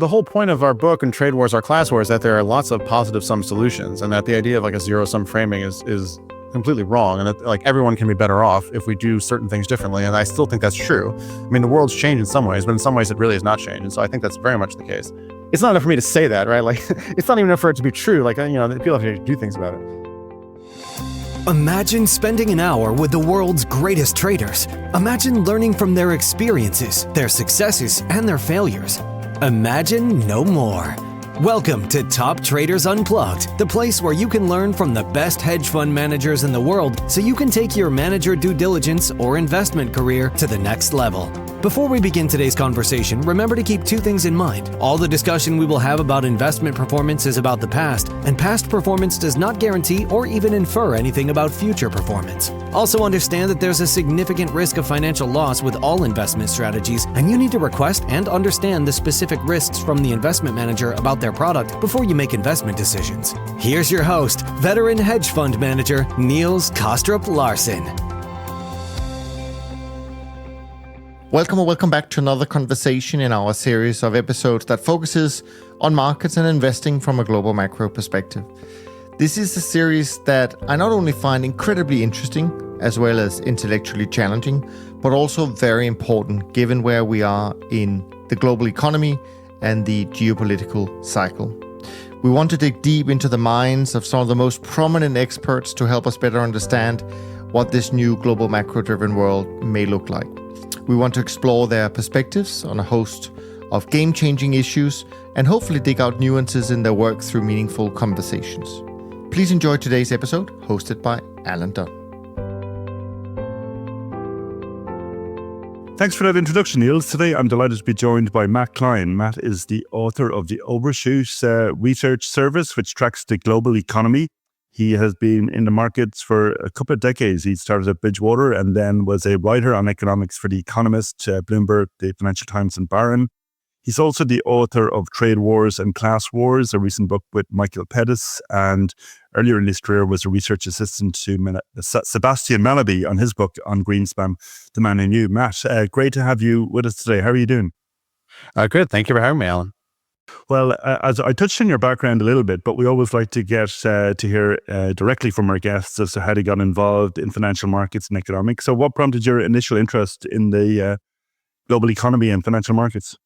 the whole point of our book and Trade Wars, Our Class Wars, is that there are lots of positive sum solutions, and that the idea of like a zero sum framing is completely wrong, and that like everyone can be better off if we do certain things differently. And I still think that's true. I mean, the world's changed in some ways, but in some ways it really has not changed. And so I think that's very much the case. It's not enough for me to say that, right? Like, it's not even enough for it to be true. Like, people have to do things about it. Imagine spending an hour with the world's greatest traders. Imagine learning from their experiences, their successes, and their failures. Imagine no more. Welcome to Top Traders Unplugged, the place where you can learn from the best hedge fund managers in the world so you can take your manager due diligence or investment career to the next level. Before we begin today's conversation, remember to keep two things in mind. All the discussion we will have about investment performance is about the past, and past performance does not guarantee or even infer anything about future performance. Also understand that there's a significant risk of financial loss with all investment strategies, and you need to request and understand the specific risks from the investment manager about their product before you make investment decisions. Here's your host, veteran hedge fund manager, Niels Kostrup-Larsen. Welcome back to another conversation in our series of episodes that focuses on markets and investing from a global macro perspective. This is a series that I not only find incredibly interesting as well as intellectually challenging, but also very important given where we are in the global economy and the geopolitical cycle. We want to dig deep into the minds of some of the most prominent experts to help us better understand what this new global macro-driven world may look like. We want to explore their perspectives on a host of game-changing issues and hopefully dig out nuances in their work through meaningful conversations. Please enjoy today's episode, hosted by Alan Dunn. Thanks for that introduction, Niels. Today, I'm delighted to be joined by Matt Klein. Matt is the author of the Overshoot research service, which tracks the global economy. He has been in the markets for a couple of decades. He started at Bridgewater and then was a writer on economics for The Economist, Bloomberg, the Financial Times, and Barron. He's also the author of Trade Wars and Class Wars, a recent book with Michael Pettis, and earlier in his career was a research assistant to Sebastian Mallaby on his book on Greenspan, The Man Who Knew. Matt, great to have you with us today. How are you doing? Good. Thank you for having me, Alan. Well, as I touched on your background a little bit, but we always like to get to hear directly from our guests as to how they got involved in financial markets and economics. So what prompted your initial interest in the global economy and financial markets?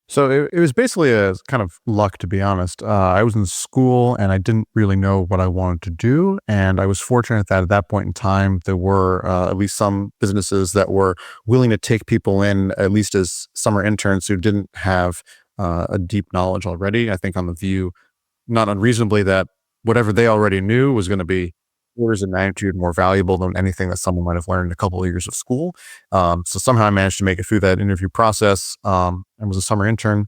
So it was basically a kind of luck, to be honest. I was in school and I didn't really know what I wanted to do. And I was fortunate that at that point in time, there were at least some businesses that were willing to take people in, at least as summer interns who didn't have a deep knowledge already. I think on the view, not unreasonably, that whatever they already knew was going to be orders of magnitude more valuable than anything that someone might have learned in a couple of years of school. So somehow I managed to make it through that interview process and was a summer intern.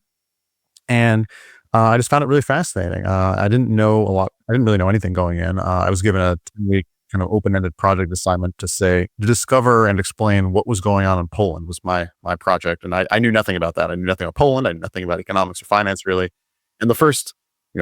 And I just found it really fascinating. I didn't know a lot. I didn't really know anything going in. I was given a 10-week kind of open-ended project assignment to discover and explain what was going on in Poland was my project. And I knew nothing about that. I knew nothing about Poland. I knew nothing about economics or finance, really. And the first,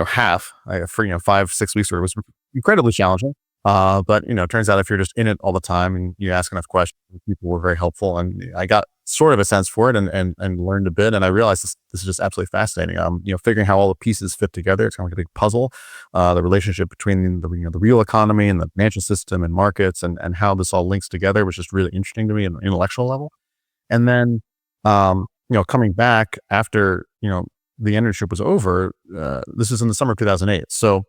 half, for 5-6 weeks, was incredibly challenging. But it turns out if you're just in it all the time and you ask enough questions, people were very helpful. And I got sort of a sense for it and learned a bit. And I realized this is just absolutely fascinating. Figuring how all the pieces fit together. It's kind of like a big puzzle. The relationship between the real economy and the financial system and markets and how this all links together was just really interesting to me at an intellectual level. And then, coming back after, the internship was over, this was in the summer of 2008. So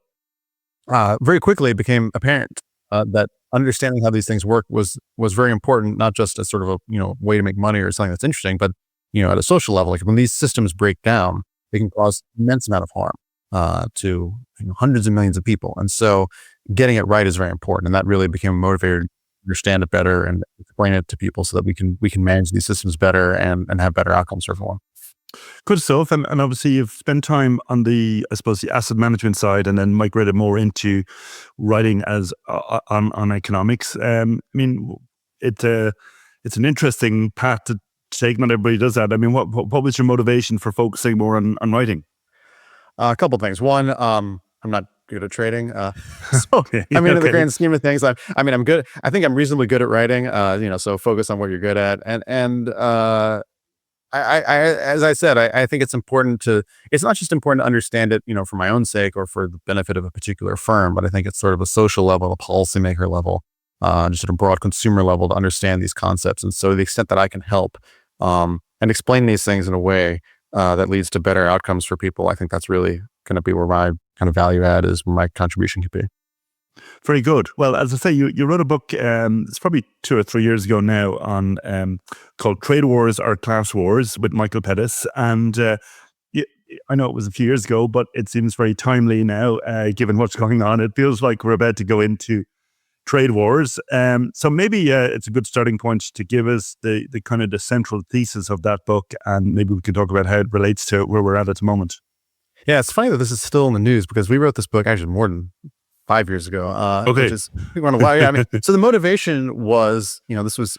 very quickly it became apparent that understanding how these things work was very important, not just as sort of a way to make money or something that's interesting, but at a social level. Like when these systems break down, they can cause immense amount of harm to hundreds of millions of people. And so getting it right is very important, and that really became a motivator to understand it better and explain it to people so that we can manage these systems better and have better outcomes for everyone. Good stuff. And obviously you've spent time on the asset management side and then migrated more into writing as on economics. It's an interesting path to take. Not everybody does that. What was your motivation for focusing more on writing? A couple of things. One, I'm not good at trading. So, in the grand scheme of things, I'm good. I think I'm reasonably good at writing, so focus on what you're good at. And As I said, I think it's important to, it's not just important to understand it, for my own sake or for the benefit of a particular firm, but I think it's sort of a social level, a policymaker level, just at a broad consumer level to understand these concepts. And so to the extent that I can help, and explain these things in a way, that leads to better outcomes for people, I think that's really going to be where my kind of value add is, where my contribution could be. Very good. Well, as I say, you wrote a book, it's probably 2 or 3 years ago now, on called Trade Wars or Class Wars with Michael Pettis. And I know it was a few years ago, but it seems very timely now, given what's going on. It feels like we're about to go into trade wars. So maybe it's a good starting point to give us the kind of the central thesis of that book, and maybe we can talk about how it relates to where we're at the moment. Yeah, it's funny that this is still in the news because we wrote this book actually more than 5 years ago. Okay. Which is, so the motivation was,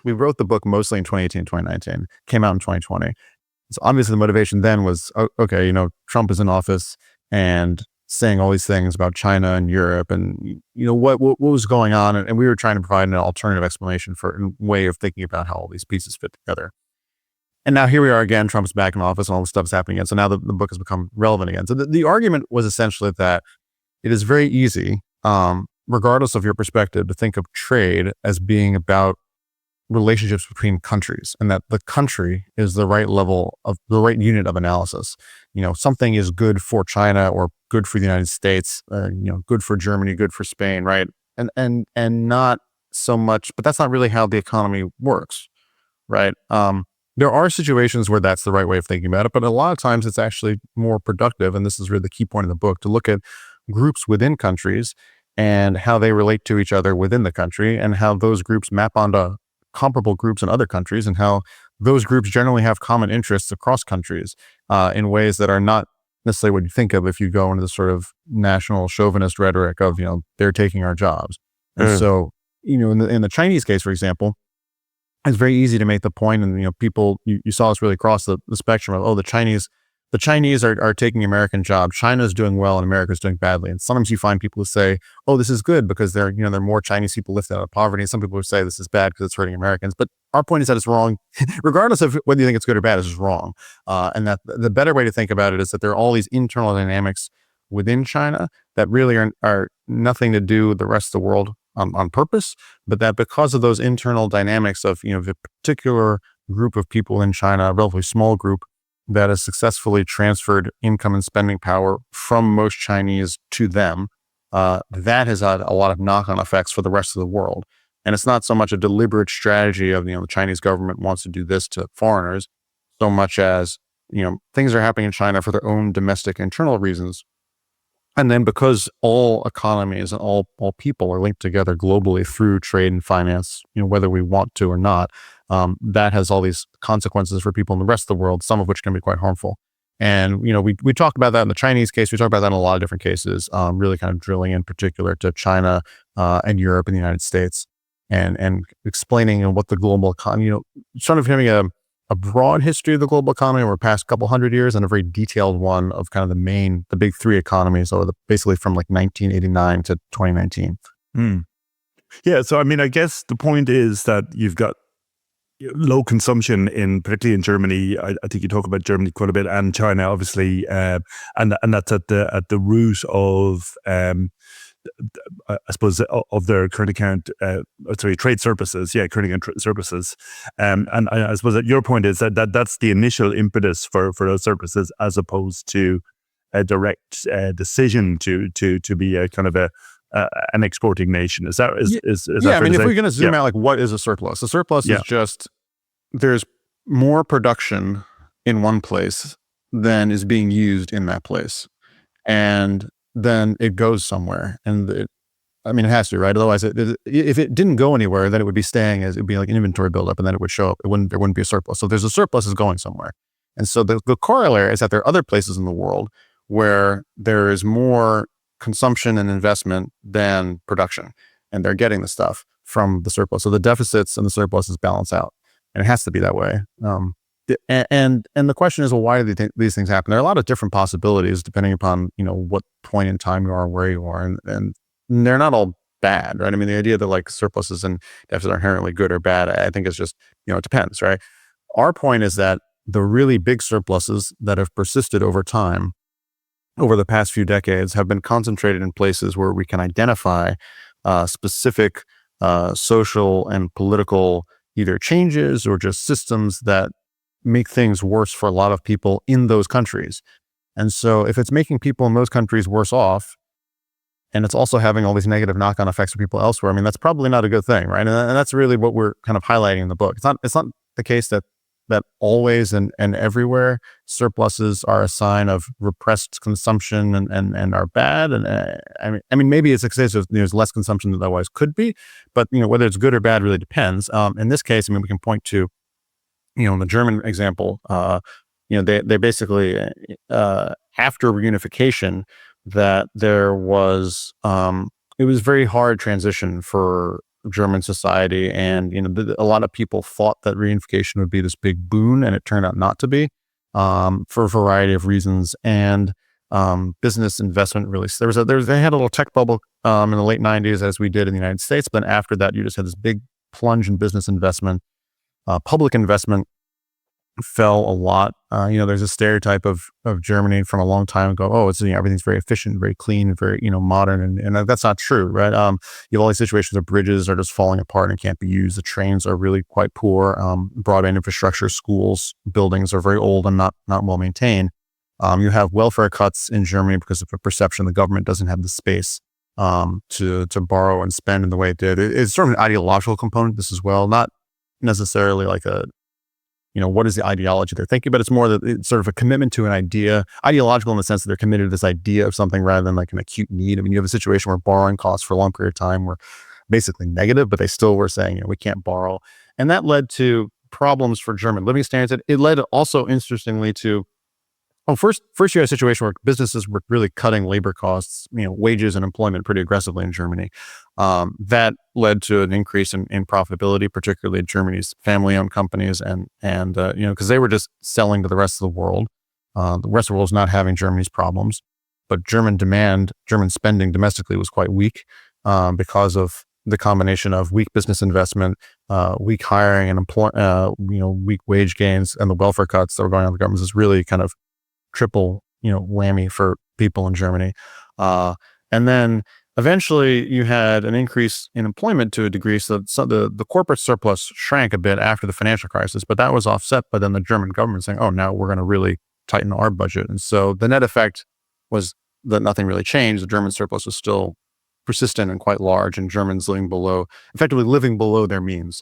we wrote the book mostly in 2018, 2019, came out in 2020. So obviously the motivation then was, okay, Trump is in office and saying all these things about China and Europe and, what was going on. And we were trying to provide an alternative explanation for a way of thinking about how all these pieces fit together. And now here we are again, Trump's back in office and all this stuff is happening again. So now the book has become relevant again. So the argument was essentially that it is very easy, regardless of your perspective, to think of trade as being about relationships between countries, and that the country is the right level of the right unit of analysis. Something is good for China or good for the United States, good for Germany, good for Spain, right? And not so much, but that's not really how the economy works, right? There are situations where that's the right way of thinking about it, but a lot of times it's actually more productive, and this is really the key point of the book, to look at groups within countries and how they relate to each other within the country, and how those groups map onto comparable groups in other countries, and how those groups generally have common interests across countries, in ways that are not necessarily what you think of if you go into the sort of national chauvinist rhetoric of, they're taking our jobs. And so, in the Chinese case, for example, it's very easy to make the point, and people, you saw this really across the spectrum of, the Chinese are taking American jobs. China's doing well and America's doing badly. And sometimes you find people who say, oh, this is good because there are more Chinese people lifted out of poverty. And some people would say this is bad because it's hurting Americans. But our point is that it's wrong, regardless of whether you think it's good or bad, it's just wrong. And that the better way to think about it is that there are all these internal dynamics within China that really are nothing to do with the rest of the world on purpose, but that because of those internal dynamics of, the particular group of people in China, a relatively small group, that has successfully transferred income and spending power from most Chinese to them, that has had a lot of knock-on effects for the rest of the world. And it's not so much a deliberate strategy of, the Chinese government wants to do this to foreigners, so much as, things are happening in China for their own domestic internal reasons. And then because all economies and all people are linked together globally through trade and finance, whether we want to or not, that has all these consequences for people in the rest of the world, some of which can be quite harmful. And, we talk about that in the Chinese case. We talk about that in a lot of different cases, really kind of drilling in particular to China and Europe and the United States, and explaining what the global economy, sort of having a broad history of the global economy over the past couple hundred years, and a very detailed one of kind of the big three economies, or basically from like 1989 to 2019. Yeah. So, I guess the point is that you've got low consumption particularly in Germany. I think you talk about Germany quite a bit, and China, obviously, and that's at the root of, I suppose, of their current account, trade surpluses. Yeah, current account surpluses. And I suppose that your point is that that's the initial impetus for those surpluses, as opposed to a direct decision to be a kind of an exporting nation. Is that yeah? If we're going to zoom out, like, what is a surplus? A surplus is just, there's more production in one place than is being used in that place, and then it goes somewhere, and it has to, right? Otherwise, if it didn't go anywhere, then it would be staying as, it'd be like an inventory buildup, and then it would show up. There wouldn't be a surplus. So there's a surplus is going somewhere, and so the corollary is that there are other places in the world where there is more consumption and investment than production, and they're getting the stuff from the surplus. So the deficits and the surpluses balance out, and it has to be that way. And the question is, well, why do these things happen? There are a lot of different possibilities depending upon, what point in time you are, where you are, and they're not all bad, right? The idea that like surpluses and deficits are inherently good or bad, I think is just, it depends, right? Our point is that the really big surpluses that have persisted over time, over the past few decades, have been concentrated in places where we can identify specific social and political either changes or just systems that make things worse for a lot of people in those countries. And so if it's making people in those countries worse off, and it's also having all these negative knock-on effects for people elsewhere, I mean, that's probably not a good thing, right? And that's really what we're kind of highlighting in the book. It's not the case that always and everywhere surpluses are a sign of repressed consumption and are bad. And I mean, maybe it's a case of there's less consumption than otherwise could be, but whether it's good or bad really depends. In this case, I mean, we can point to, in the German example, they basically after reunification, that there was it was very hard transition for German society, and a lot of people thought that reunification would be this big boon, and it turned out not to be, for a variety of reasons. And business investment really, they had a little tech bubble in the late 90s, as we did in the United States, but then after that you just had this big plunge in business investment. Public investment fell a lot. There's a stereotype of Germany from a long time ago. Oh, it's everything's very efficient, very clean, very modern, and that's not true, right? You have all these situations where bridges are just falling apart and can't be used. The trains are really quite poor. Broadband infrastructure, schools, buildings are very old and not well maintained. You have welfare cuts in Germany because of a perception the government doesn't have the space to borrow and spend in the way it did. It's sort of an ideological component this as well, not necessarily like a what is the ideology they're thinking, but it's more that it's sort of a commitment to an idea, ideological in the sense that they're committed to this idea of something rather than like an acute need. I mean, you have a situation where borrowing costs for a long period of time were basically negative, but they still were saying, we can't borrow. And that led to problems for German living standards. It led also, interestingly, to first you had a situation where businesses were really cutting labor costs, wages and employment pretty aggressively in Germany. That led to an increase in profitability, particularly Germany's family-owned companies, and because they were just selling to the rest of the world. The rest of the world was not having Germany's problems, but German spending domestically was quite weak because of the combination of weak business investment, weak hiring and weak wage gains, and the welfare cuts that were going on in the government. Is really kind of triple, whammy for people in Germany. And then eventually you had an increase in employment to a degree. So the corporate surplus shrank a bit after the financial crisis, but that was offset by then the German government saying, oh, now we're going to really tighten our budget. And so the net effect was that nothing really changed. The German surplus was still persistent and quite large, and Germans effectively living below their means.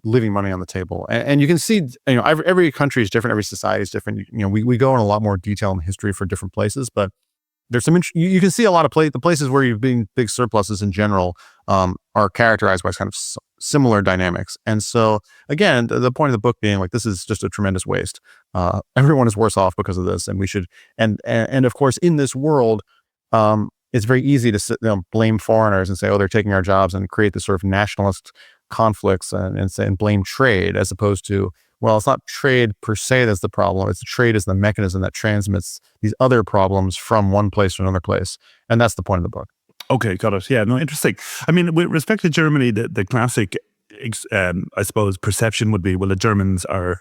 Leaving money on the table. And you can see, every country is different, every society is different. We go in a lot more detail in history for different places, but there's you can see a lot of the places where you've been big surpluses in general are characterized by kind of similar dynamics. And so again, the point of the book being like, this is just a tremendous waste. Everyone is worse off because of this, and we should, and of course in this world, it's very easy to blame foreigners and say, oh, they're taking our jobs, and create this sort of nationalist conflicts and blame trade, as opposed to, well, it's not trade per se that's the problem. It's trade as the mechanism that transmits these other problems from one place to another place. And that's the point of the book. Okay, got it. Yeah, no, interesting. I mean, with respect to Germany, the classic, I suppose, perception would be, well, the Germans are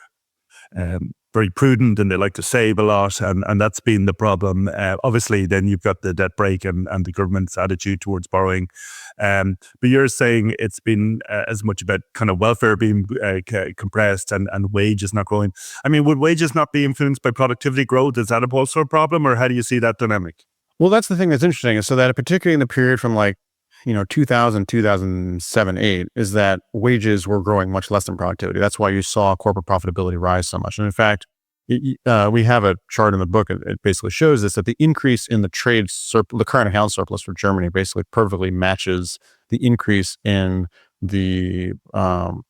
very prudent and they like to save a lot, and that's been the problem. Obviously, then you've got the debt break and the government's attitude towards borrowing. But you're saying it's been as much about kind of welfare being compressed and wages not growing. I mean, would wages not be influenced by productivity growth? Is that also a problem, or how do you see that dynamic? Well, that's the thing that's interesting, is so that particularly in the period from 2000, 2007, 8, is that wages were growing much less than productivity. That's why you saw corporate profitability rise so much. And in fact, we have a chart in the book. It basically shows this, that the increase in the the current account surplus for Germany basically perfectly matches the increase in the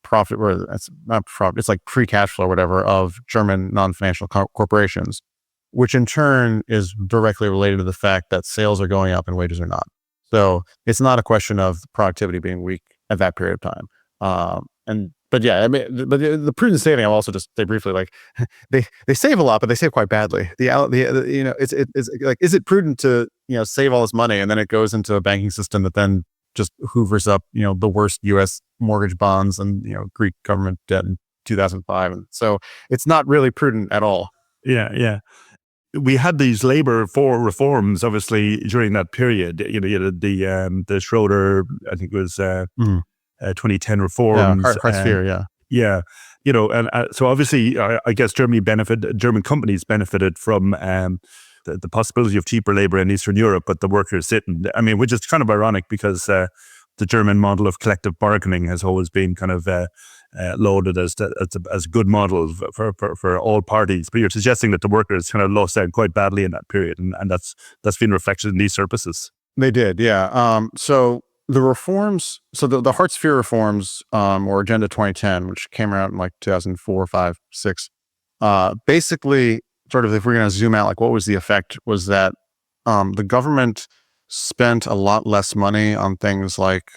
profit, or that's not profit, it's like free cash flow or whatever, of German non-financial corporations, which in turn is directly related to the fact that sales are going up and wages are not. So it's not a question of productivity being weak at that period of time. But yeah, I mean, but the prudent saving, I'll also just say briefly, like they save a lot, but they save quite badly. It's like, is it prudent to save all this money and then it goes into a banking system that then just hoovers up the worst U.S. mortgage bonds and Greek government debt 2005. And so it's not really prudent at all. Yeah. We had these labor reforms, obviously, during that period. You had the Schroeder, I think it was 2010 Yeah, reforms. hard sphere, yeah. Yeah, and so obviously, I guess German companies benefited from the possibility of cheaper labor in Eastern Europe, but the workers didn't. I mean, which is kind of ironic because the German model of collective bargaining has always been kind of lauded as a good model for all parties. But you're suggesting that the workers kind of lost out quite badly in that period, and that's been reflected in these surpluses. They did, yeah. So the reforms, the Hart Sphere reforms, or Agenda 2010, which came out in like 2004, 5, 6, basically, sort of, if we're going to zoom out, like what was the effect, was that the government spent a lot less money on things like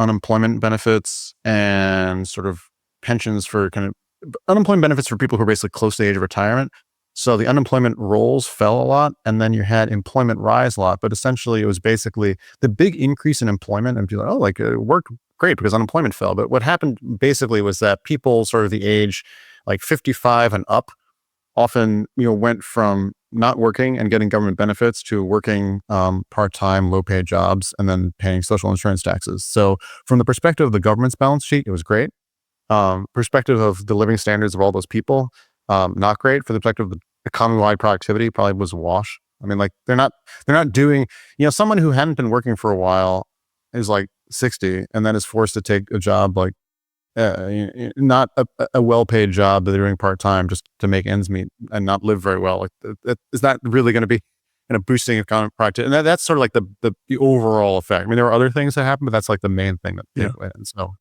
unemployment benefits and sort of pensions for unemployment benefits for people who are basically close to the age of retirement. So the unemployment rolls fell a lot, and then you had employment rise a lot. But essentially, it was basically the big increase in employment, and people like, it worked great because unemployment fell. But what happened basically was that people sort of the age like 55 and up often, went from not working and getting government benefits to working part-time, low-paid jobs and then paying social insurance taxes. So from the perspective of the government's balance sheet, it was great. Perspective of the living standards of all those people, not great. For the perspective of the economy-wide productivity, probably was a wash. I mean, like they're not doing, someone who hadn't been working for a while is like 60 and then is forced to take a job like not a well-paid job that they're doing part-time just to make ends meet and not live very well. Like that is not really going to be boosting economic productivity. And that's sort of like the overall effect. I mean, there are other things that happen, but that's like the main thing that went. So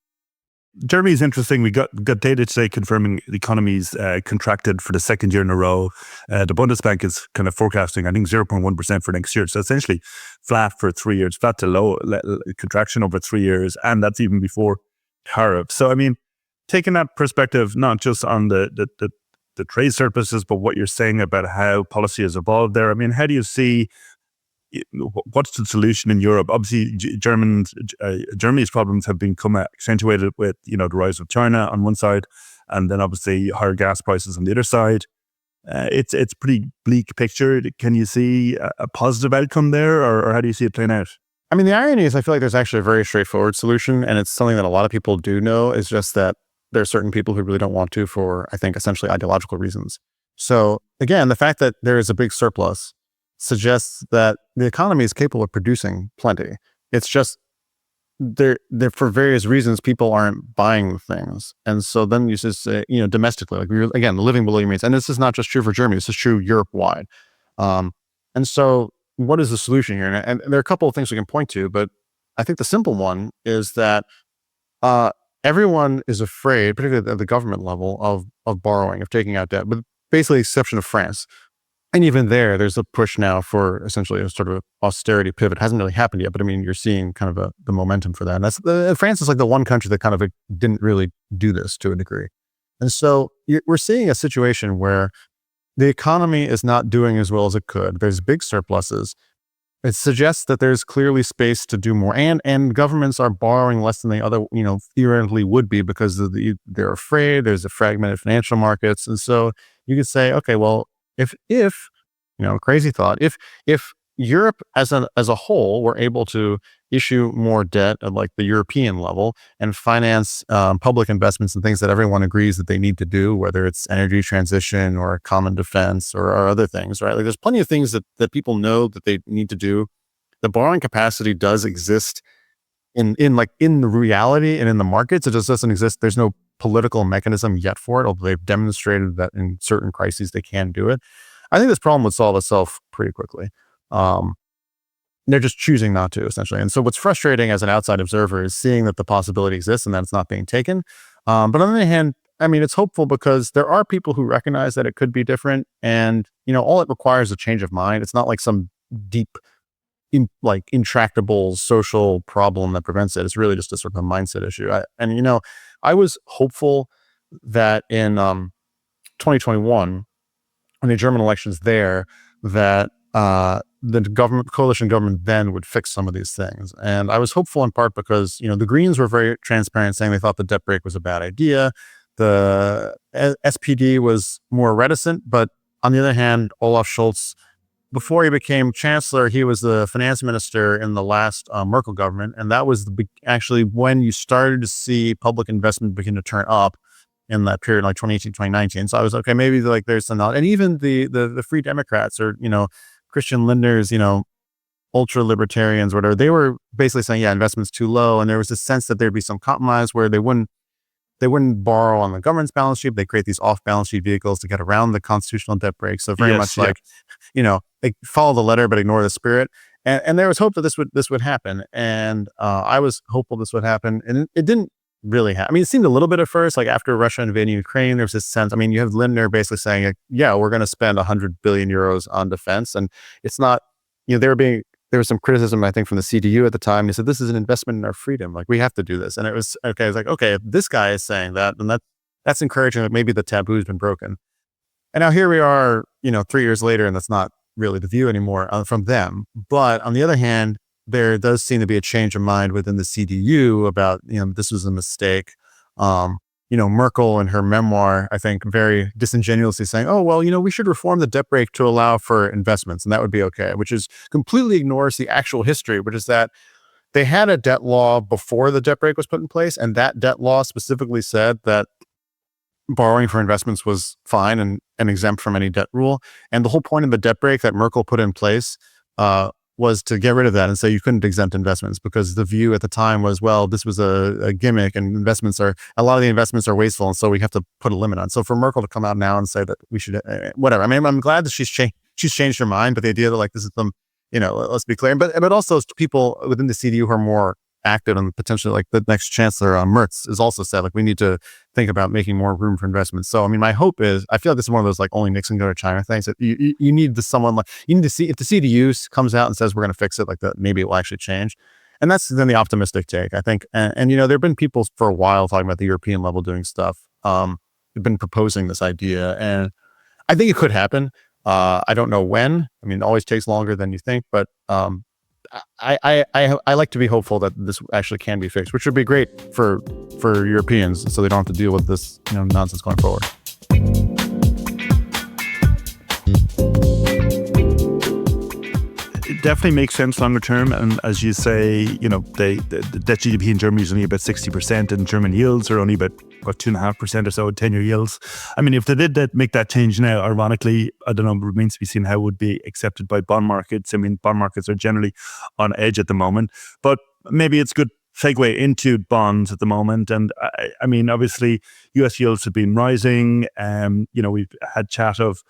Germany is interesting. We got data today confirming the economy's contracted for the second year in a row. The Bundesbank is kind of forecasting, I think, 0.1% for next year. So essentially flat for 3 years, flat to low contraction over 3 years. And that's even before tariffs. So, I mean, taking that perspective, not just on the trade surpluses, but what you're saying about how policy has evolved there. I mean, how do you see, what's the solution in Europe? Obviously, Germany's problems have become accentuated with, the rise of China on one side, and then obviously higher gas prices on the other side. It's a pretty bleak picture. Can you see a positive outcome there, or how do you see it playing out? I mean, the irony is I feel like there's actually a very straightforward solution, and it's something that a lot of people do know, is just that there are certain people who really don't want to for, I think, essentially ideological reasons. So again, the fact that there is a big surplus suggests that the economy is capable of producing plenty. It's just there for various reasons, people aren't buying things. And so then you just say, domestically, like again, living below your means. And this is not just true for Germany, this is true Europe-wide. And so what is the solution here? And there are a couple of things we can point to, but I think the simple one is that everyone is afraid, particularly at the government level, of borrowing, of taking out debt, with basically the exception of France. And even there's a push now for essentially a sort of austerity pivot. It hasn't really happened yet, but I mean, you're seeing kind of the momentum for that. And that's France is like the one country that kind of didn't really do this to a degree. And so we're seeing a situation where the economy is not doing as well as it could. There's big surpluses. It suggests that there's clearly space to do more, and governments are borrowing less than they theoretically would be because they're afraid. There's a fragmented financial markets, and so you could say, okay, well, if crazy thought, if Europe as a whole were able to issue more debt at like the European level and finance public investments and things that everyone agrees that they need to do, whether it's energy transition or common defense or other things, right? Like there's plenty of things that people know that they need to do. The borrowing capacity does exist in the reality and in the markets. It just doesn't exist. There's no political mechanism yet for it, although they've demonstrated that in certain crises they can do it. I think this problem would solve itself pretty quickly. They're just choosing not to, essentially. And so what's frustrating as an outside observer is seeing that the possibility exists and that it's not being taken. But on the other hand, I mean, it's hopeful because there are people who recognize that it could be different. And, all it requires is a change of mind. It's not like some deep, intractable social problem that prevents it. It's really just a sort of a mindset issue. I was hopeful that in 2021, in the German elections there, that the coalition government then would fix some of these things. And I was hopeful in part because, the Greens were very transparent saying they thought the debt brake was a bad idea. the SPD was more reticent, but on the other hand, Olaf Scholz, before he became chancellor, he was the finance minister in the last Merkel government, and that was actually when you started to see public investment begin to turn up in that period, like 2018, 2019. So I was okay, maybe like there's some, and even the Free Democrats or Christian Linder's ultra libertarians, whatever, they were basically saying, yeah, investment's too low, and there was a sense that there'd be some compromise where they wouldn't borrow on the government's balance sheet. They create these off-balance sheet vehicles to get around the constitutional debt break. So very much like, they follow the letter but ignore the spirit. And there was hope that this would happen. And I was hopeful this would happen, and it didn't really happen. I mean, it seemed a little bit at first, like after Russia invading Ukraine, there was this sense. I mean, you have Lindner basically saying, like, yeah, we're going to spend 100 billion euros on defense, and it's not. There was some criticism, I think, from the CDU at the time. They said, this is an investment in our freedom. Like, we have to do this. And it was, okay, I was like, okay, if this guy is saying that, then that's encouraging that maybe the taboo's been broken. And now here we are, 3 years later, and that's not really the view anymore from them. But on the other hand, there does seem to be a change of mind within the CDU about, this was a mistake. Merkel in her memoir, I think, very disingenuously saying, oh, well, we should reform the debt brake to allow for investments, and that would be okay, which is completely ignores the actual history, which is that they had a debt law before the debt brake was put in place, and that debt law specifically said that borrowing for investments was fine and exempt from any debt rule. And the whole point of the debt brake that Merkel put in place was to get rid of that and say you couldn't exempt investments, because the view at the time was, well, this was a gimmick, and a lot of the investments are wasteful, and so we have to put a limit on. So for Merkel to come out now and say that we should, whatever. I mean, I'm glad that she's changed her mind, but the idea that like this is some, let's be clear, but also people within the CDU who are more acted on potentially, like the next chancellor, Merz, has also said, like, we need to think about making more room for investments. So, I mean, my hope is, I feel like this is one of those like only Nixon go to China things, that you need you need to see if the CDU comes out and says we're going to fix it, like that, maybe it will actually change. And that's then the optimistic take, I think. And there have been people for a while talking about the European level doing stuff. They've been proposing this idea, and I think it could happen. I don't know when. I mean, it always takes longer than you think, but I like to be hopeful that this actually can be fixed, which would be great for Europeans, so they don't have to deal with this nonsense going forward. It definitely makes sense longer term, and as you say, the debt GDP in Germany is only about 60%, and German yields are only about 2.5% or so, 10-year yields. I mean, if they did make that change now, ironically, I don't know, it remains to be seen how it would be accepted by bond markets. I mean, bond markets are generally on edge at the moment, but maybe it's good segue into bonds at the moment. And I mean, obviously, US yields have been rising. We've had chat of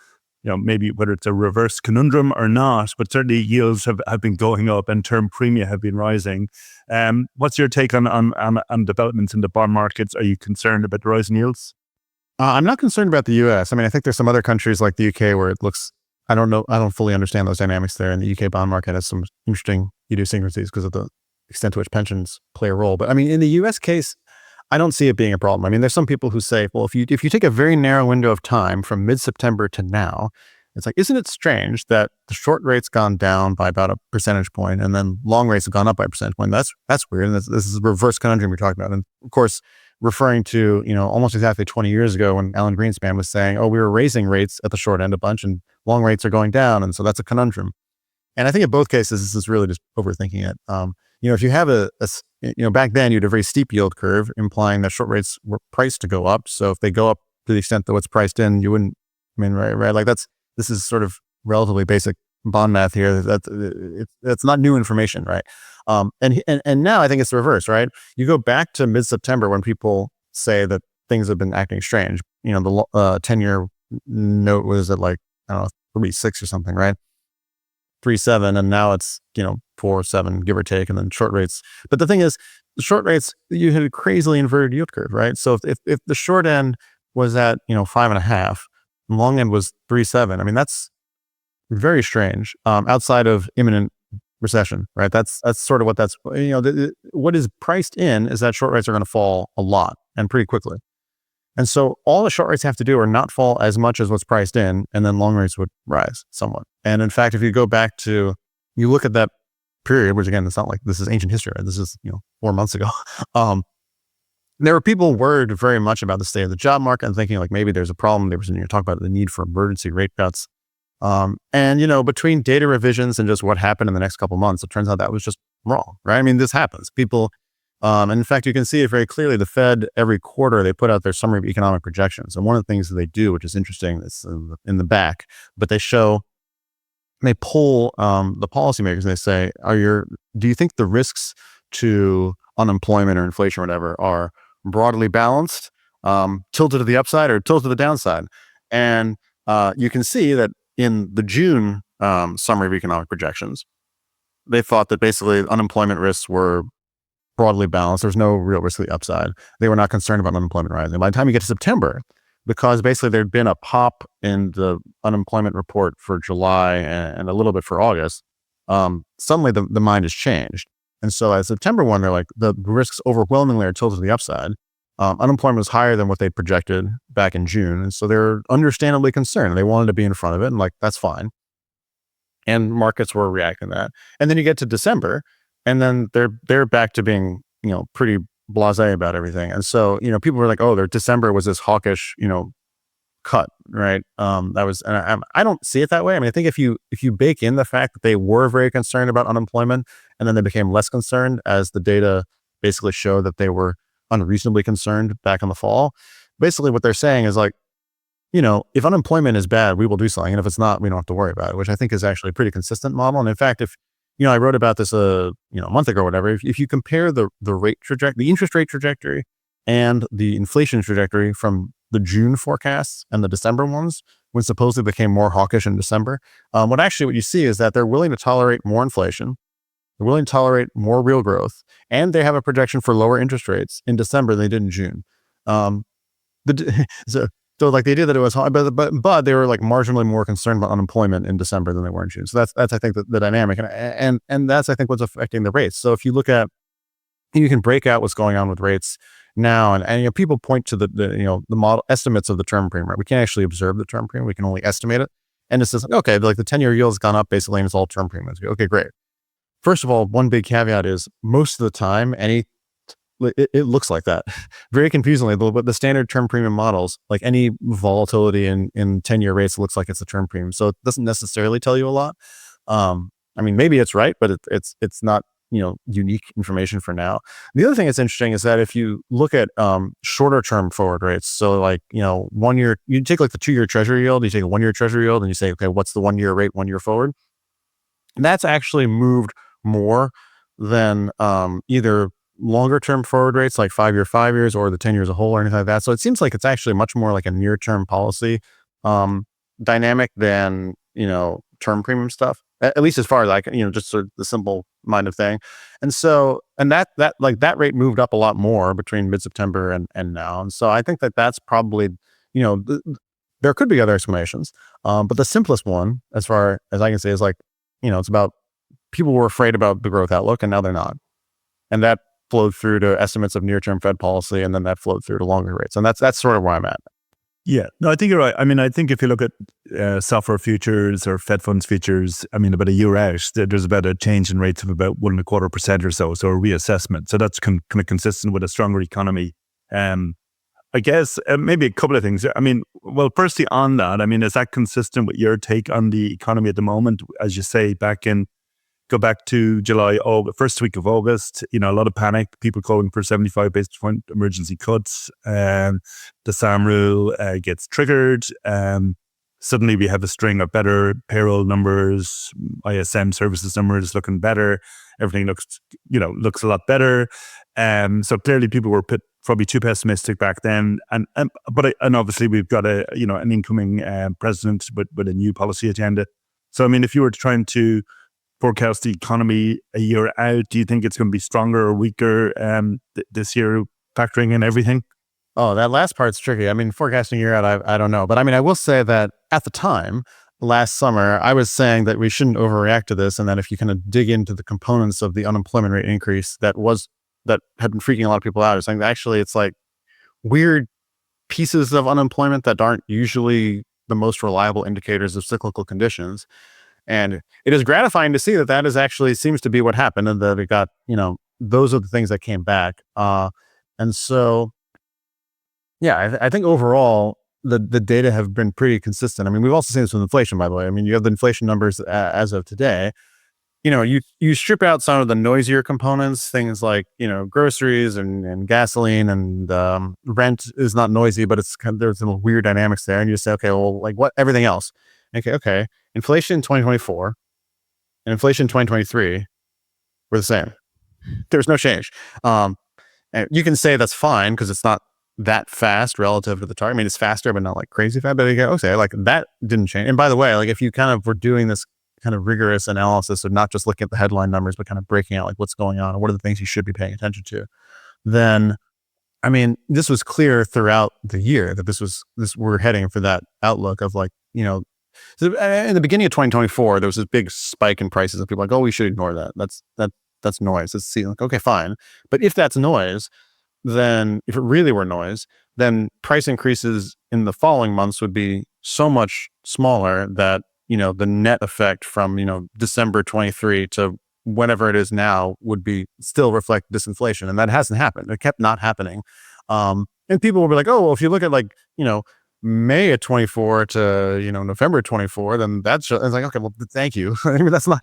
maybe whether it's a reverse conundrum or not, but certainly yields have been going up and term premia have been rising. What's your take on developments in the bond markets? Are you concerned about the rise in yields? I'm not concerned about the US. I mean, I think there's some other countries like the UK where it looks, I don't know, I don't fully understand those dynamics there. And the UK bond market has some interesting idiosyncrasies because of the extent to which pensions play a role. But I mean, in the US case, I don't see it being a problem. I mean, there's some people who say, well, if you take a very narrow window of time from mid-September to now, it's like, isn't it strange that the short rate's gone down by about a percentage point, and then long rates have gone up by a percentage point? That's weird. And this is a reverse conundrum you're talking about. And of course, referring to, almost exactly 20 years ago when Alan Greenspan was saying, oh, we were raising rates at the short end a bunch and long rates are going down. And so that's a conundrum. And I think in both cases, this is really just overthinking it. If you have back then you had a very steep yield curve implying that short rates were priced to go up. So if they go up to the extent that what's priced in, you wouldn't, right? Like this is sort of relatively basic bond math here. That's not new information, right? And now I think it's the reverse, right? You go back to mid-September when people say that things have been acting strange. The 10-year note was at like, I don't know, 3.6 or something, right? 3.7, and now it's 4.7, give or take, and then short rates. But the thing is, the short rates, you had a crazily inverted yield curve, right? So if the short end was at 5.5, and long end was 3.7, I mean, that's very strange. Outside of imminent recession, right? That's sort of what that's what is priced in is that short rates are going to fall a lot and pretty quickly. And so all the short rates have to do are not fall as much as what's priced in, and then long rates would rise somewhat. And in fact, if you go back to, you look at that period, which again, it's not like this is ancient history, right? This is, 4 months ago. there were people worried very much about the state of the job market and thinking like maybe there's a problem. They were talking about the need for emergency rate cuts. And between data revisions and just what happened in the next couple of months, it turns out that was just wrong, right? I mean, this happens. People, and in fact, you can see it very clearly. The Fed, every quarter, they put out their summary of economic projections. And one of the things that they do, which is interesting, is in the back, but they pull the policymakers and they say, do you think the risks to unemployment or inflation or whatever are broadly balanced, tilted to the upside or tilted to the downside? And you can see that in the June summary of economic projections, they thought that basically unemployment risks were broadly balanced. There's no real risk to the upside. They were not concerned about unemployment rising. By the time you get to September, because basically there'd been a pop in the unemployment report for July and a little bit for August, suddenly the mind has changed. And so at September 1, they're like, the risks overwhelmingly are tilted to the upside. Unemployment was higher than what they projected back in June. And so they're understandably concerned. They wanted to be in front of it and like, that's fine. And markets were reacting to that. And then you get to December and then they're back to being, pretty blasé about everything. And so, people were like, oh, their December was this hawkish, cut, right? That was, and I don't see it that way. I mean, I think if you bake in the fact that they were very concerned about unemployment and then they became less concerned as the data basically show that they were unreasonably concerned back in the fall, basically what they're saying is like, if unemployment is bad, we will do something. And if it's not, we don't have to worry about it, which I think is actually a pretty consistent model. And in fact, if, I wrote about this, a month ago or whatever, if you compare the rate trajectory, the interest rate trajectory and the inflation trajectory from the June forecasts and the December ones, when supposedly became more hawkish in December, what you see is that they're willing to tolerate more inflation. They're willing to tolerate more real growth, and they have a projection for lower interest rates in December than they did in June. So like the idea that it was, but they were like marginally more concerned about unemployment in December than they were in June. So that's I think the dynamic, and that's I think what's affecting the rates. So if you look at, you can break out what's going on with rates now, and people point to the model estimates of the term premium. Right? We can't actually observe the term premium; we can only estimate it. And it says, okay, like the 10-year yield has gone up basically, and it's all term premiums. Okay, great. First of all, one big caveat is most of the time, it looks like that. Very confusingly, but the standard term premium models, like any volatility in 10-year rates looks like it's a term premium. So it doesn't necessarily tell you a lot. I mean, maybe it's right, but it's not, unique information for now. The other thing that's interesting is that if you look at shorter term forward rates, so like, 1 year, you take like the 2-year treasury yield, you take a 1-year treasury yield and you say, okay, what's the 1-year rate 1 year forward? And that's actually moved more than either longer term forward rates like 5 years or the 10 years as a whole or anything like that. So it seems like it's actually much more like a near term policy dynamic than term premium stuff, at least as far as I can, just sort of the simple minded thing. And so that rate moved up a lot more between mid-September and now. And so I think that's probably, there could be other explanations, but the simplest one as far as I can say is like, it's about people were afraid about the growth outlook and now they're not. And that flowed through to estimates of near-term Fed policy, and then that flowed through to longer rates. And that's sort of where I'm at. Yeah, no, I think you're right. I mean, I think if you look at software futures or Fed funds futures, I mean, about a year out, there's about a change in rates of about 1.25% or so a reassessment. So that's kind of consistent with a stronger economy. I guess maybe a couple of things. I mean, well, firstly on that, I mean, is that consistent with your take on the economy at the moment? As you say, go back to July, first week of August, a lot of panic, people calling for 75 basis point emergency cuts. The SAM rule gets triggered. Suddenly we have a string of better payroll numbers, ISM services numbers looking better. Everything looks a lot better. So clearly people were probably too pessimistic back then. And obviously we've got an incoming president with a new policy agenda. So, I mean, if you were trying to forecast the economy a year out, do you think it's going to be stronger or weaker this year, factoring in everything? Oh, that last part's tricky. I mean, forecasting a year out, I don't know. But I mean, I will say that at the time, last summer, I was saying that we shouldn't overreact to this, and that if you kind of dig into the components of the unemployment rate increase that had been freaking a lot of people out, I was saying that actually it's like weird pieces of unemployment that aren't usually the most reliable indicators of cyclical conditions. And it is gratifying to see that is actually seems to be what happened, and that it got, those are the things that came back. And And so, yeah, I think overall the data have been pretty consistent. I mean, we've also seen this with inflation, by the way. I mean, you have the inflation numbers as of today. You strip out some of the noisier components, things like, groceries and gasoline and rent is not noisy, but it's kind of, there's some weird dynamics there. And you just say, okay, well, like what, everything else. Okay. Inflation in 2024 and inflation in 2023 were the same. There's no change. And you can say that's fine because it's not that fast relative to the target. I mean, it's faster, but not like crazy fast. But you go, okay, like that didn't change. And by the way, like if you kind of were doing this kind of rigorous analysis of not just looking at the headline numbers, but kind of breaking out like what's going on and what are the things you should be paying attention to, then I mean, this was clear throughout the year that we're heading for that outlook of like, so in the beginning of 2024, there was this big spike in prices and people were like, oh, we should ignore that. That's noise. Let's see, like, okay, fine. But if that's noise, then if it really were noise, then price increases in the following months would be so much smaller that, the net effect from, December 23 to whatever it is now would be still reflect disinflation. And that hasn't happened. It kept not happening. And people will be like, oh, well, if you look at like, May of 24 to, November 24, then it's like, okay, well, thank you. I mean, it's not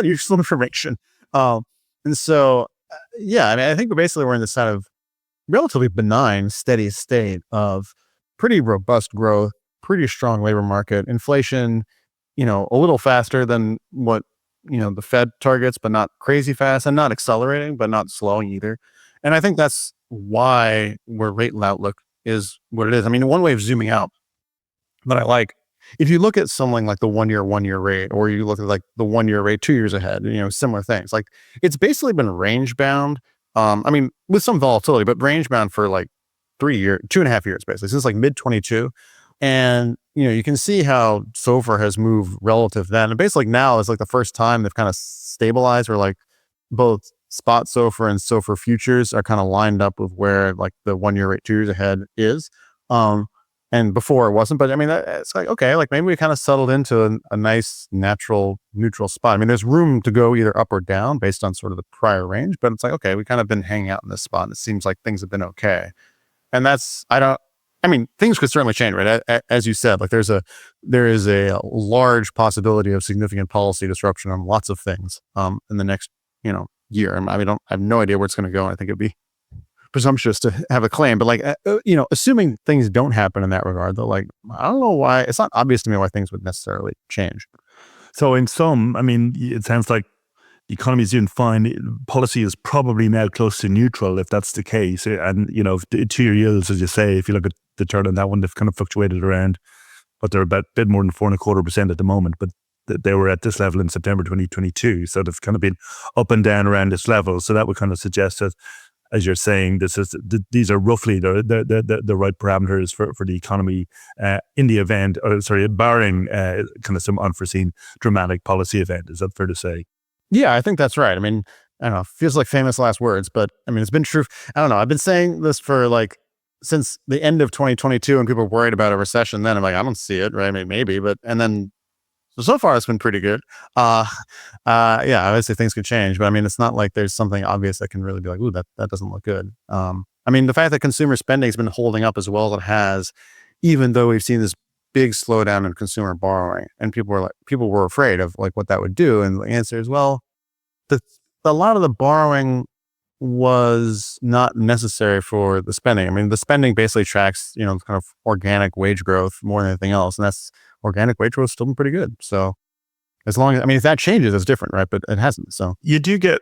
useful information. And so, yeah, I mean, I think we're in this kind of relatively benign, steady state of pretty robust growth, pretty strong labor market, inflation, a little faster than what, the Fed targets, but not crazy fast, and not accelerating, but not slowing either. And I think that's why where rate outlook is what it is. I mean, one way of zooming out that I like, if you look at something like the one year rate, or you look at like the 1 year rate 2 years ahead, similar things, like it's basically been range bound. I mean, with some volatility, but range bound for like 2.5 years, basically, since like mid 22. And, you can see how SOFR has moved relative to that. And basically now is like the first time they've kind of stabilized, where like both spot SOFR and SOFR futures are kind of lined up with where like the 1 year rate 2 years ahead is. And before it wasn't, but I mean, it's like, okay, like maybe we kind of settled into a nice natural neutral spot. I mean, there's room to go either up or down based on sort of the prior range, but it's like, okay, we kind of been hanging out in this spot and it seems like things have been okay. And things could certainly change, right? As you said, like there is a large possibility of significant policy disruption on lots of things in the next, year. I mean, I have no idea where it's going to go. And I think it'd be presumptuous to have a claim, but like, assuming things don't happen in that regard, though, like, I don't know why, it's not obvious to me why things would necessarily change. So in sum, I mean, it sounds like the economy is doing fine. Policy is probably now close to neutral, if that's the case. And, 2-year yields, as you say, if you look at the chart on that one, they've kind of fluctuated around, but they're about a bit more than 4.25% at the moment. But they were at this level in September 2022. So they've kind of been up and down around this level. So that would kind of suggest that, as you're saying, these are roughly the right parameters for the economy in the event, barring kind of some unforeseen dramatic policy event. Is that fair to say? Yeah, I think that's right. I mean, I don't know, feels like famous last words, but I mean, it's been true. I don't know. I've been saying this for like since the end of 2022, and people were worried about a recession. Then I'm like, I don't see it, right? I mean, maybe, but and then so far it's been pretty good. Yeah, obviously things could change, but I mean, it's not like there's something obvious that can really be like, ooh, that doesn't look good. I mean, the fact that consumer spending has been holding up as well as it has, even though we've seen this big slowdown in consumer borrowing, and people were afraid of like what that would do, and the answer is, well, a lot of the borrowing was not necessary for the spending. I mean, the spending basically tracks, kind of organic wage growth more than anything else, and that's organic wage growth has still been pretty good. So as long as, I mean, if that changes, it's different, right? But it hasn't. So you do get,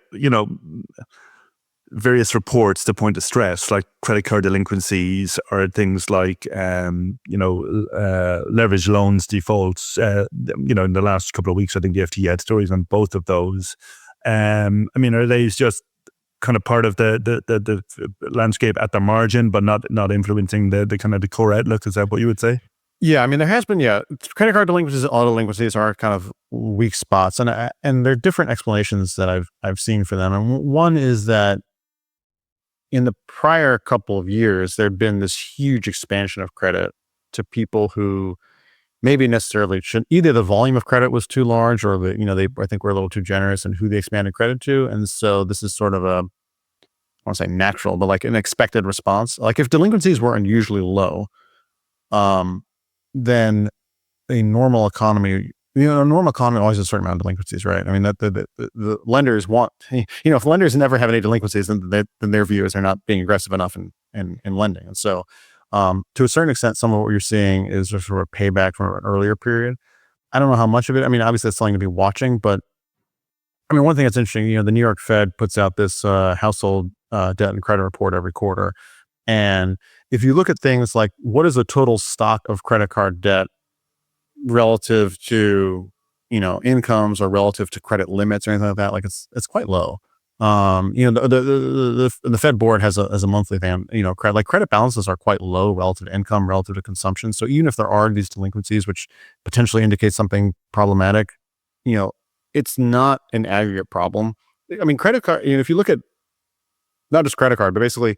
various reports to point to stress, like credit card delinquencies or things like, leverage loans defaults. In the last couple of weeks, I think the FT had stories on both of those. I mean, are they just kind of part of the landscape at the margin, but not influencing the kind of the core outlook? Is that what you would say? Yeah, I mean, there has been, credit card delinquencies and auto delinquencies are kind of weak spots, and there are different explanations that I've seen for them. And one is that in the prior couple of years, there'd been this huge expansion of credit to people who maybe necessarily shouldn't. Either the volume of credit was too large, or they I think were a little too generous in who they expanded credit to, and so this is sort of want to say natural, but like an expected response. Like if delinquencies were unusually low, then a normal economy, a normal economy always has a certain amount of delinquencies, right? I mean, that the lenders want, if lenders never have any delinquencies, then their view is they're not being aggressive enough in lending. And so, to a certain extent, some of what you're seeing is just sort of payback from an earlier period. I don't know how much of it. I mean, obviously it's something to be watching, but I mean, one thing that's interesting, the New York Fed puts out this household debt and credit report every quarter. And if you look at things like what is the total stock of credit card debt relative to, incomes or relative to credit limits or anything like that, like it's quite low. The Fed board has a monthly thing, credit balances are quite low relative to income, relative to consumption. So even if there are these delinquencies, which potentially indicate something problematic, it's not an aggregate problem. I mean, credit card, if you look at not just credit card, but basically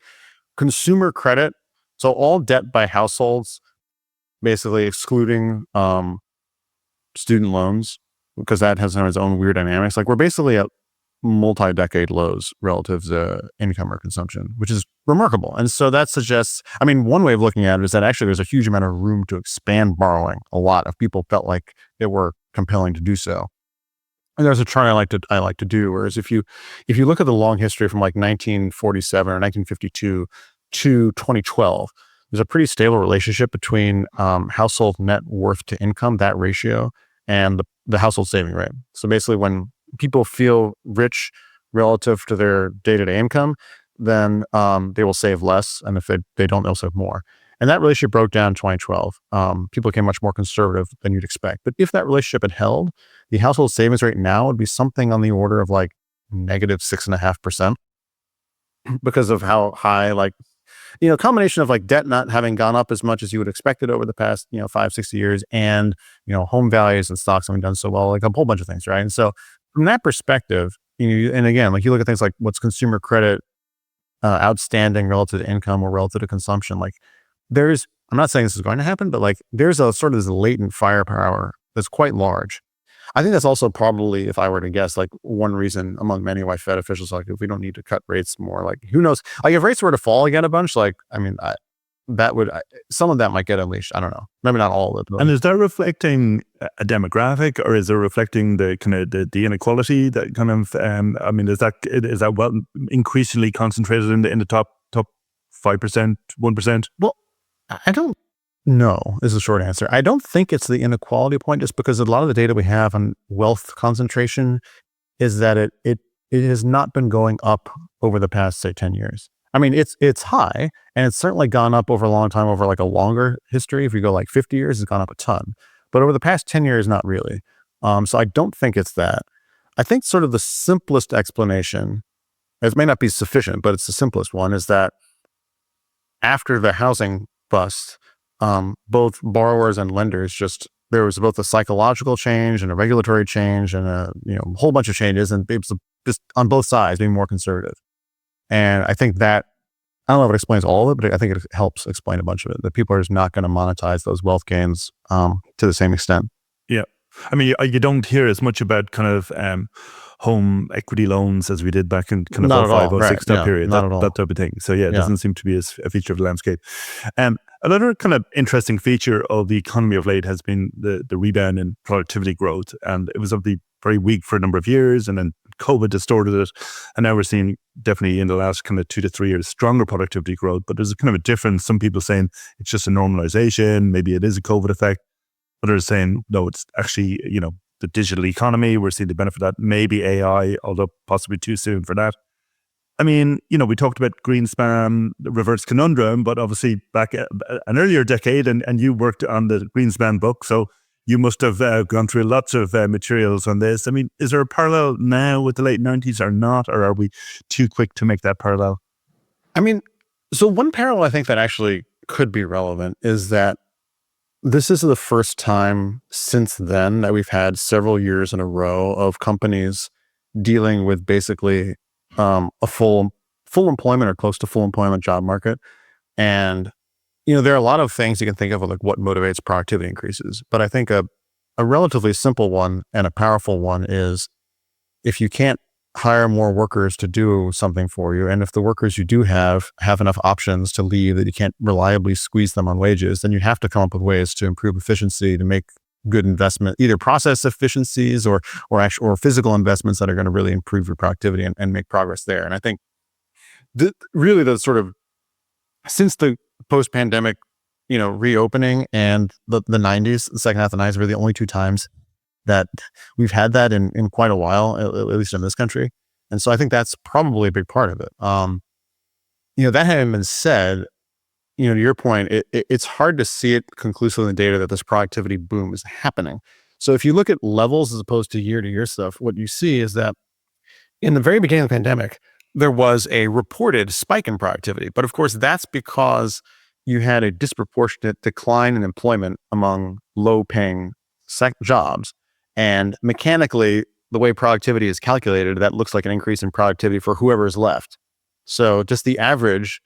consumer credit. So all debt by households, basically excluding student loans, because that has its own weird dynamics. Like we're basically at multi-decade lows relative to income or consumption, which is remarkable. And so that suggests, I mean, one way of looking at it is that actually there's a huge amount of room to expand borrowing. A lot of people felt like it were compelling to do so. And there's a chart I like to do, whereas if you look at the long history from like 1947 or 1952 to 2012, there's a pretty stable relationship between household net worth to income, that ratio, and the household saving rate. So basically when people feel rich relative to their day-to-day income, then they will save less. And if they don't, they'll save more. And that relationship broke down in 2012. People became much more conservative than you'd expect. But if that relationship had held, the household savings rate now would be something on the order of like negative 6.5% because of how high, combination of like debt not having gone up as much as you would expect it over the past, 5-6 years, and, home values and stocks having done so well, like a whole bunch of things, right? And so from that perspective, and again, like you look at things like what's consumer credit outstanding relative to income or relative to consumption, like I'm not saying this is going to happen, but like there's a sort of this latent firepower that's quite large. I think that's also probably, if I were to guess, like one reason among many why Fed officials are like, if we don't need to cut rates more, like who knows? Like if rates were to fall again a bunch, like, I mean, some of that might get unleashed. I don't know. Maybe not all of it. But. And is that reflecting a demographic, or is it reflecting the kind of the inequality that kind of, I mean, is that well increasingly concentrated in the top 5%, 1%? Well, I don't know is the short answer. I don't think it's the inequality point, just because a lot of the data we have on wealth concentration is that it has not been going up over the past, say, 10 years. I mean, it's high, and it's certainly gone up over a long time, over like a longer history. If you go like 50 years, it's gone up a ton. But over the past 10 years, not really. So I don't think it's that. I think sort of the simplest explanation, it may not be sufficient, but it's the simplest one, is that after the housing bust, both borrowers and lenders there was both a psychological change and a regulatory change and a whole bunch of changes, and it was just on both sides being more conservative. And I think that, I don't know if it explains all of it, but I think it helps explain a bunch of it, that people are just not going to monetize those wealth gains to the same extent. Yeah. I mean, you don't hear as much about kind of home equity loans as we did back in kind of 05, 06 period, that type of thing. So yeah, it doesn't seem to be as a feature of the landscape. Another kind of interesting feature of the economy of late has been the rebound in productivity growth. And it was obviously very weak for a number of years, and then COVID distorted it. And now we're seeing definitely in the last kind of 2 to 3 years, stronger productivity growth. But there's a kind of a difference. Some people saying it's just a normalization. Maybe it is a COVID effect. Others saying, no, it's actually, the digital economy. We're seeing the benefit of that. Maybe AI, although possibly too soon for that. I mean, we talked about Greenspan, the reverse conundrum, but obviously back an earlier decade, and you worked on the Greenspan book. So you must have gone through lots of materials on this. I mean, is there a parallel now with the late 90s or not? Or are we too quick to make that parallel? I mean, so one parallel I think that actually could be relevant is that this is the first time since then that we've had several years in a row of companies dealing with basically a full employment or close to full employment job market. And, there are a lot of things you can think of like what motivates productivity increases. But I think a relatively simple one and a powerful one is if you can't hire more workers to do something for you. And if the workers you do have enough options to leave that you can't reliably squeeze them on wages, then you have to come up with ways to improve efficiency, to make good investment, either process efficiencies or physical investments that are going to really improve your productivity and make progress there. And I think really the sort of, since the post-pandemic, reopening and the 90s, the second half of the 90s were the only two times that we've had that in quite a while, at least in this country. And so I think that's probably a big part of it. That having been said, to your point, it's hard to see it conclusively in the data that this productivity boom is happening. So if you look at levels as opposed to year stuff, what you see is that in the very beginning of the pandemic, there was a reported spike in productivity. But of course, that's because you had a disproportionate decline in employment among low-paying jobs. And mechanically, the way productivity is calculated, that looks like an increase in productivity for whoever is left. So just the average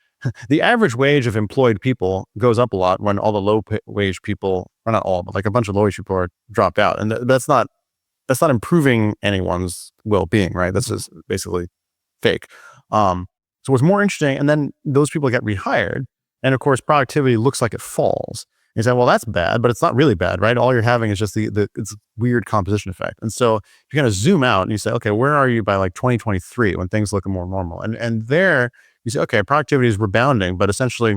wage of employed people goes up a lot when all the low-wage people, or not all, but like a bunch of low-wage people are dropped out. And that's not improving anyone's well-being, right? That's just basically fake. So what's more interesting, and then those people get rehired, and of course, productivity looks like it falls. You say, well, that's bad, but it's not really bad, right? All you're having is just it's weird composition effect. And so you kind of zoom out and you say, okay, where are you by like 2023 when things look more normal? And there you say, okay, productivity is rebounding, but essentially,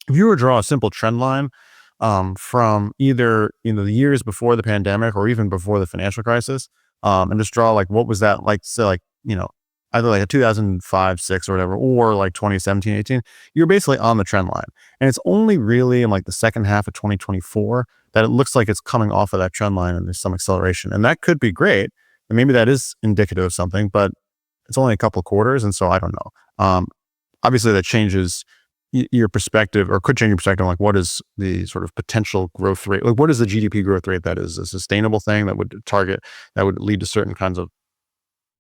if you were to draw a simple trend line from either the years before the pandemic or even before the financial crisis, and just draw like what was that like, say like either like a 2005, 6 or whatever, or like 2017, 18, you're basically on the trend line. And it's only really in like the second half of 2024 that it looks like it's coming off of that trend line and there's some acceleration. And that could be great. And maybe that is indicative of something, but it's only a couple of quarters. And so I don't know. Obviously that changes your perspective, or could change your perspective on like what is the sort of potential growth rate? Like what is the GDP growth rate that is a sustainable thing that would lead to certain kinds of.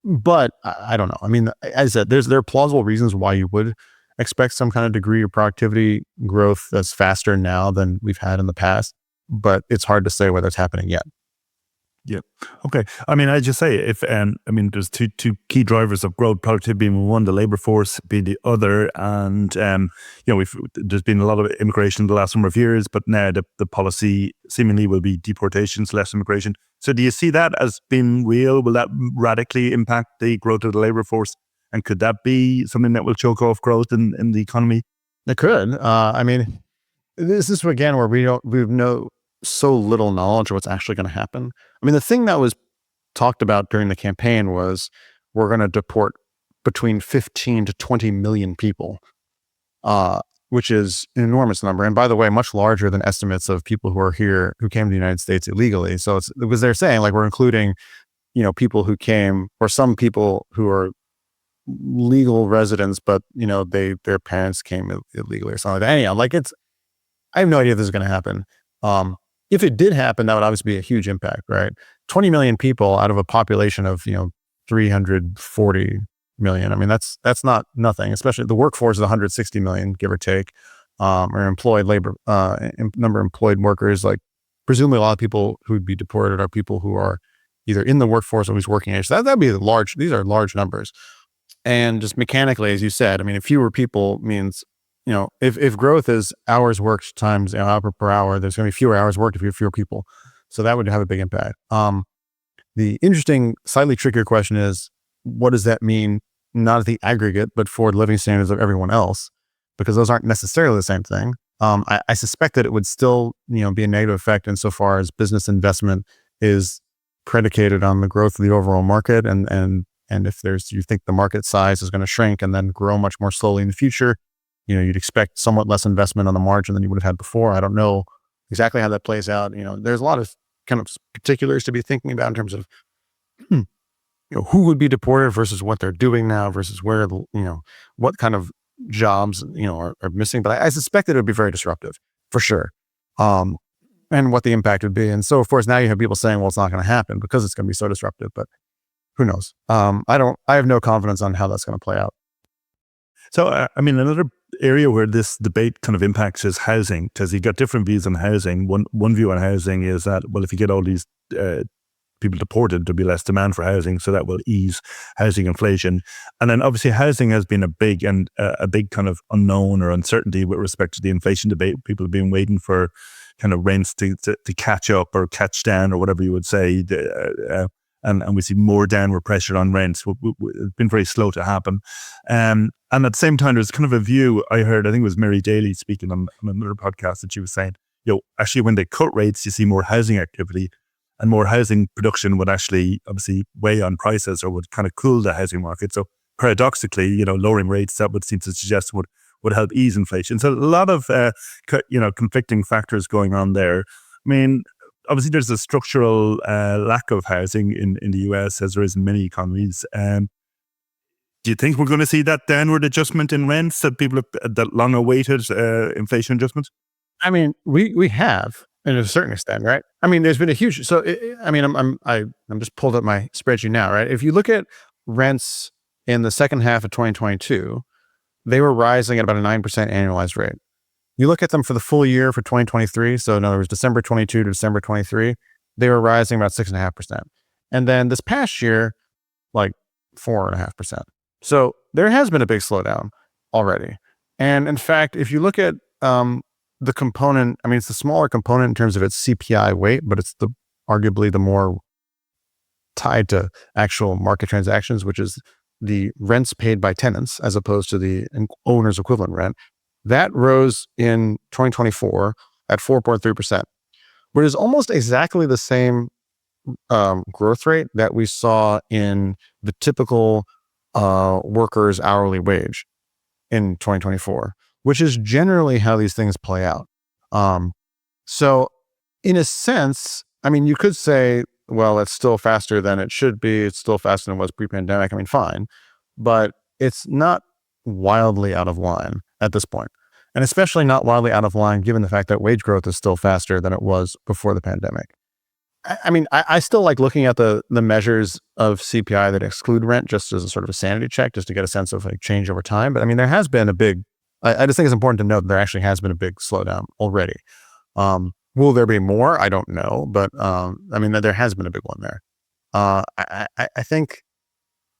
But I don't know. I mean, as I said, there are plausible reasons why you would expect some kind of degree of productivity growth that's faster now than we've had in the past, but it's hard to say whether it's happening yet. Yeah. Okay. I mean, I just say there's two key drivers of growth: productivity being one, the labor force being the other. And there's been a lot of immigration in the last number of years, but now the policy seemingly will be deportations, less immigration. So do you see that as being real? Will that radically impact the growth of the labor force? And could that be something that will choke off growth in the economy? It could. I mean, this is again where we've so little knowledge of what's actually going to happen. I mean, the thing that was talked about during the campaign was we're going to deport between 15 to 20 million people, which is an enormous number. And by the way, much larger than estimates of people who came to the United States illegally. So it was they're saying like we're including, people who came, or some people who are legal residents, but their parents came illegally or something like that. Anyhow, I have no idea if this is going to happen. If it did happen, that would obviously be a huge impact, right? 20 million people out of a population of 340 million. I mean, that's not nothing. Especially the workforce is 160 million, give or take, or employed labor number of employed workers. Like presumably, a lot of people who would be deported are people who are either in the workforce or who's working age. So that'd be large. These are large numbers, and just mechanically, as you said, I mean, if fewer people means. If growth is hours worked times output per hour, there's going to be fewer hours worked if you have fewer people. So that would have a big impact. The interesting, slightly trickier question is, what does that mean, not at the aggregate, but for living standards of everyone else? Because those aren't necessarily the same thing. I suspect that it would still, be a negative effect insofar as business investment is predicated on the growth of the overall market. And if you think the market size is going to shrink and then grow much more slowly in the future, you'd expect somewhat less investment on the margin than you would have had before. I don't know exactly how that plays out. There's a lot of kind of particulars to be thinking about in terms of, who would be deported versus what they're doing now versus where, what kind of jobs, are missing. But I suspect that it would be very disruptive for sure. And what the impact would be. And so, of course, now you have people saying, well, it's not going to happen because it's going to be so disruptive, but who knows? I have no confidence on how that's going to play out. So, another area where this debate kind of impacts is housing, because you've got different views on housing. One view on housing is that, well, if you get all these people deported, there'll be less demand for housing, so that will ease housing inflation. And then obviously housing has been a big kind of unknown or uncertainty with respect to the inflation debate. People have been waiting for kind of rents to catch up or catch down or whatever you would say. And we see more downward pressure on rents. It's been very slow to happen. And at the same time, there's kind of a view I heard, I think it was Mary Daly speaking on another podcast, that she was saying, actually when they cut rates, you see more housing activity, and more housing production would actually obviously weigh on prices or would kind of cool the housing market. So paradoxically, lowering rates, that would seem to suggest would help ease inflation. So a lot of, conflicting factors going on there. I mean, obviously there's a structural lack of housing in the US, as there is in many economies. Do you think we're going to see that downward adjustment in rents that people have, that long awaited inflation adjustment? I mean, we have, and to a certain extent, right? I mean, there's been a huge. So, I'm just pulled up my spreadsheet now, right? If you look at rents in the second half of 2022, they were rising at about a 9% annualized rate. You look at them for the full year for 2023. So, in other words, December 22 to December 23, they were rising about 6.5%, and then this past year, like 4.5%. So there has been a big slowdown already. And in fact, if you look at the component, I mean, it's the smaller component in terms of its CPI weight, but it's arguably the more tied to actual market transactions, which is the rents paid by tenants as opposed to the owner's equivalent rent. That rose in 2024 at 4.3%, which is almost exactly the same growth rate that we saw in the typical worker's hourly wage in 2024. Which is generally how these things play out. So in a sense, I mean, you could say, well, it's still faster than it should be. It's still faster than it was pre-pandemic. I mean, fine, but it's not wildly out of line at this point. And especially not wildly out of line, given the fact that wage growth is still faster than it was before the pandemic. I mean, I still like looking at the measures of CPI that exclude rent just as a sort of a sanity check, just to get a sense of like change over time. But I mean, there has been a big, I just think it's important to note that there actually has been a big slowdown already. Will there be more? I don't know, but I mean, there has been a big one there. I think,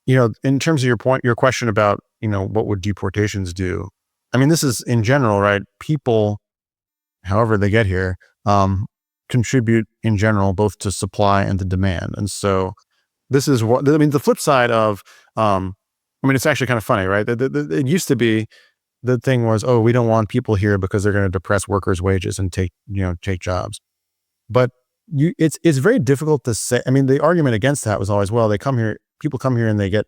in terms of your question about, what would deportations do? I mean, this is in general, right? People, however they get here, contribute in general both to supply and to demand. And so this is what, I mean, the flip side of, it's actually kind of funny, right? It used to be, the thing was, we don't want people here because they're going to depress workers' wages and take jobs. But it's very difficult to say. I mean, the argument against that was always, well, people come here and they get,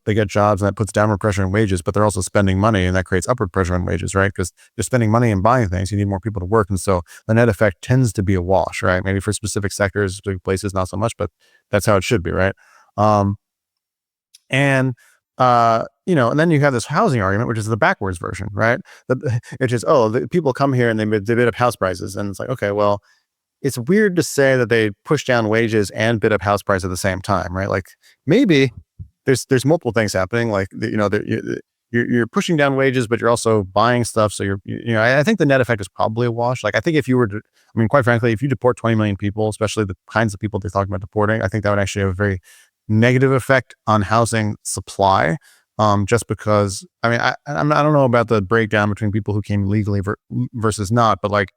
they get jobs, and that puts downward pressure on wages, but they're also spending money, and that creates upward pressure on wages, right? Because they're spending money and buying things. You need more people to work. And so the net effect tends to be a wash, right? Maybe for specific sectors, specific places, not so much, but that's how it should be, right? And then you have this housing argument, which is the backwards version, right? It's just, the people come here and they bid up house prices. And it's like, okay, well, it's weird to say that they push down wages and bid up house price at the same time, right? Like maybe there's multiple things happening. Like, you're pushing down wages, but you're also buying stuff. So I think the net effect is probably a wash. Like, I think if you were to, quite frankly, if you deport 20 million people, especially the kinds of people they're talking about deporting, I think that would actually have a very negative effect on housing supply. Just because, I don't know about the breakdown between people who came legally versus not, but like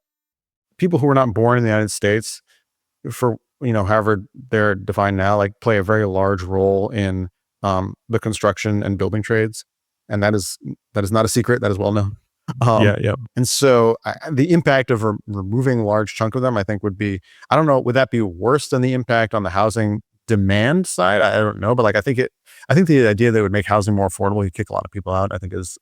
people who were not born in the United States, for, however they're defined now, like play a very large role in the construction and building trades. And that is not a secret. That is well known. Yeah. And so the impact of removing a large chunk of them, I think would be, I don't know, would that be worse than the impact on the housing demand side? I don't know, but like I think the idea that it would make housing more affordable, you kick a lot of people out, I think is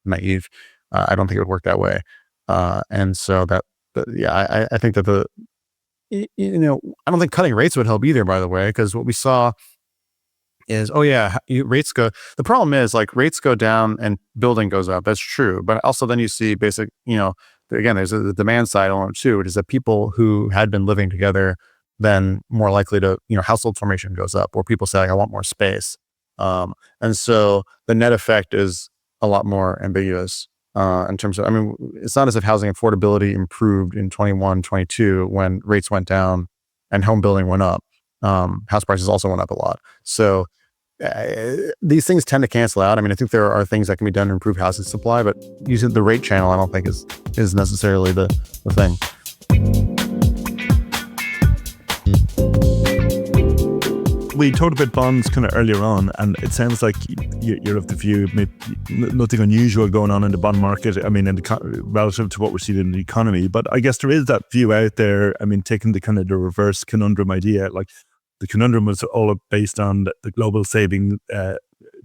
naive. I don't think it would work that way. And so I think that I don't think cutting rates would help either, by the way, because what we saw is, rates go, the problem is like rates go down and building goes up. That's true. But also then you see basic, again, there's the demand side element too, which is that people who had been living together then more likely to, household formation goes up, or people say, like, I want more space. And so the net effect is a lot more ambiguous in terms of, it's not as if housing affordability improved in 21, 22 when rates went down and home building went up. house prices also went up a lot. So these things tend to cancel out. I mean, I think there are things that can be done to improve housing supply, but using the rate channel, I don't think is necessarily the thing. We talked about bonds kind of earlier on, and it sounds like you're of the view maybe nothing unusual going on in the bond market. I mean, relative to what we're seeing in the economy, but I guess there is that view out there. I mean, taking the kind of the reverse conundrum idea, like the conundrum was all based on the global saving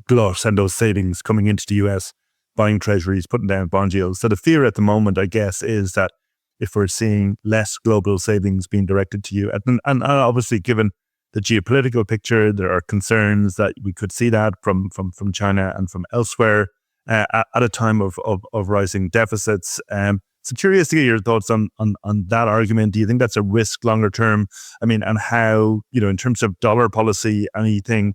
glut and those savings coming into the US, buying treasuries, putting down bond yields. So the fear at the moment, I guess, is that if we're seeing less global savings being directed to you, and obviously given the geopolitical picture, there are concerns that we could see that from China and from elsewhere at a time of rising deficits. So curious to get your thoughts on that argument. Do you think that's a risk longer term? I mean, and how, in terms of dollar policy, anything,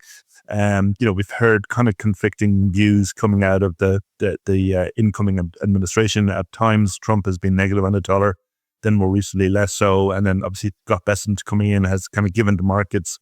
we've heard kind of conflicting views coming out of the incoming administration. At times, Trump has been negative on the dollar, then more recently less so. And then obviously Scott Bessent coming in has kind of given the markets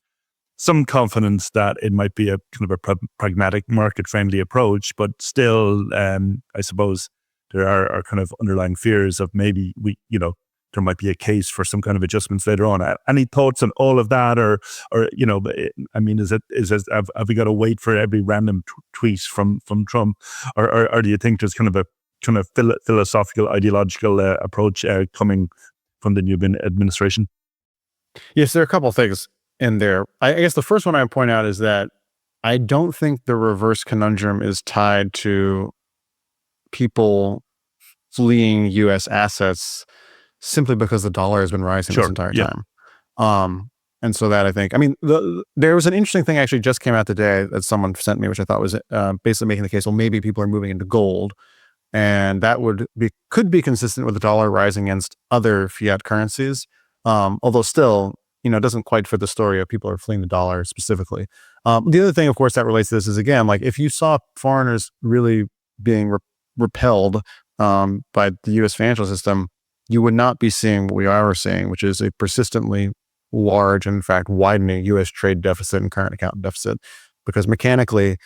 some confidence that it might be a kind of a pragmatic market-friendly approach, but still, I suppose there are kind of underlying fears of maybe there might be a case for some kind of adjustments later on. Any thoughts on all of that, or I mean, have we got to wait for every random tweet from Trump, or do you think there's kind of philosophical, ideological approach coming from the new administration? Yes, there are a couple of things in there. I guess the first one I would point out is that I don't think the reverse conundrum is tied to people fleeing U.S. assets simply because the dollar has been rising this entire time. And so that I think, I mean, there was an interesting thing actually just came out today that someone sent me, which I thought was basically making the case, well, maybe people are moving into gold. And that could be consistent with the dollar rising against other fiat currencies. Although still, it doesn't quite fit the story of people are fleeing the dollar specifically. The other thing, of course, that relates to this is, again, like if you saw foreigners really being repelled by the U.S. financial system, you would not be seeing what we are seeing, which is a persistently large, in fact, widening U.S. trade deficit and current account deficit, because mechanically,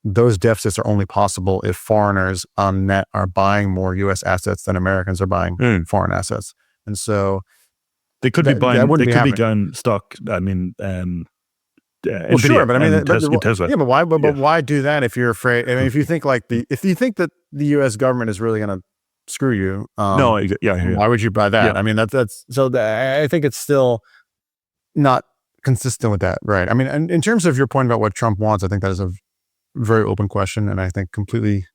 those deficits are only possible if foreigners on net are buying more U.S. assets than Americans are buying foreign assets. And so they could be buying stock. I mean, well, sure, but I mean, Tesla. Yeah, but why do that if you're afraid? I mean, if you think that the U.S. government is really going to screw you, why would you buy that? Yeah. I mean, that's so. I think it's still not consistent with that, right? I mean, in terms of your point about what Trump wants, I think that is a very open question, and I think completely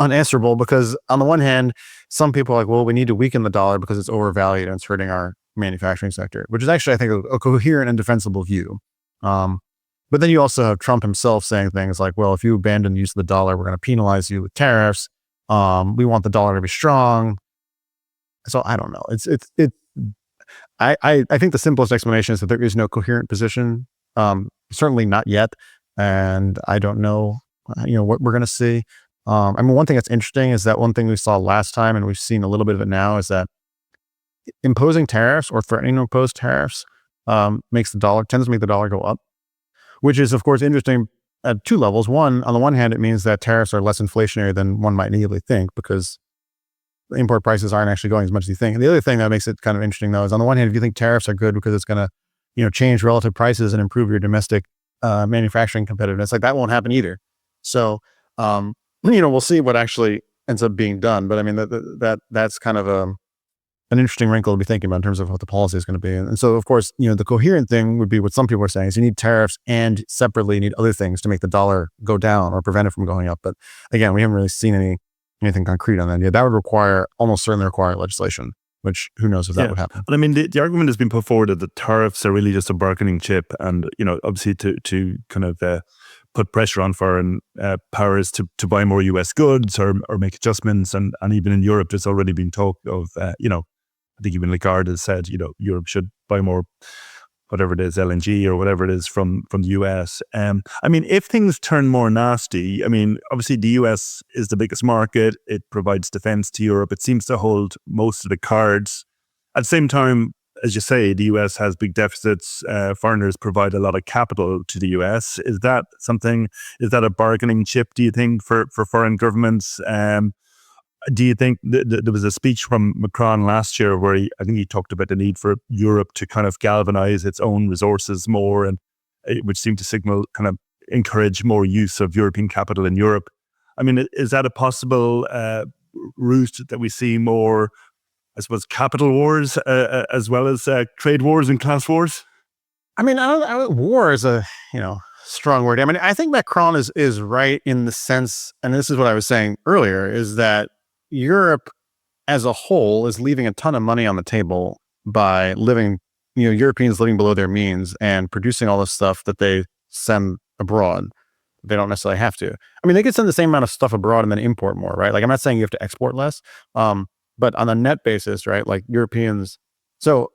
unanswerable, because on the one hand, some people are like, well, we need to weaken the dollar because it's overvalued and it's hurting our manufacturing sector, which is actually, I think, a coherent and defensible view. But then you also have Trump himself saying things like, well, if you abandon the use of the dollar, we're going to penalize you with tariffs. We want the dollar to be strong. So I don't know. I think the simplest explanation is that there is no coherent position. Certainly not yet. And I don't know, what we're going to see. I mean, one thing that's interesting is that one thing we saw last time, and we've seen a little bit of it now, is that imposing tariffs or threatening to impose tariffs tends to make the dollar go up, which is, of course, interesting at two levels. One, on the one hand, it means that tariffs are less inflationary than one might naively think, because import prices aren't actually going as much as you think. And the other thing that makes it kind of interesting, though, is on the one hand, if you think tariffs are good because it's going to, change relative prices and improve your domestic manufacturing competitiveness, like that won't happen either. So, we'll see what actually ends up being done. But I mean, that's kind of an interesting wrinkle to be thinking about in terms of what the policy is going to be. And so, of course, the coherent thing would be what some people are saying is you need tariffs and separately you need other things to make the dollar go down or prevent it from going up. But again, we haven't really seen anything concrete on that yet. That would almost certainly require legislation, which who knows if that would happen. But I mean, the argument has been put forward that the tariffs are really just a bargaining chip, and obviously to kind of put pressure on foreign powers to buy more U.S. goods or make adjustments, and even in Europe, there's already been talk of I think even Lagarde has said Europe should buy more, whatever it is, LNG or whatever it is from the US. I mean, if things turn more nasty, I mean, obviously the US is the biggest market. It provides defense to Europe. It seems to hold most of the cards. At the same time, as you say, the US has big deficits. Foreigners provide a lot of capital to the US. Is that a bargaining chip, do you think, for foreign governments? Do you think there was a speech from Macron last year where I think he talked about the need for Europe to kind of galvanize its own resources more, and which seemed to signal kind of encourage more use of European capital in Europe. I mean, is that a possible route that we see more, I suppose, capital wars as well as trade wars and class wars? I mean, war is a strong word. I mean, I think Macron is right in the sense, and this is what I was saying earlier, is that Europe as a whole is leaving a ton of money on the table by Europeans living below their means and producing all this stuff that they send abroad. They don't necessarily have to. I mean, they could send the same amount of stuff abroad and then import more, right? Like, I'm not saying you have to export less, but on a net basis, right? Like Europeans. So,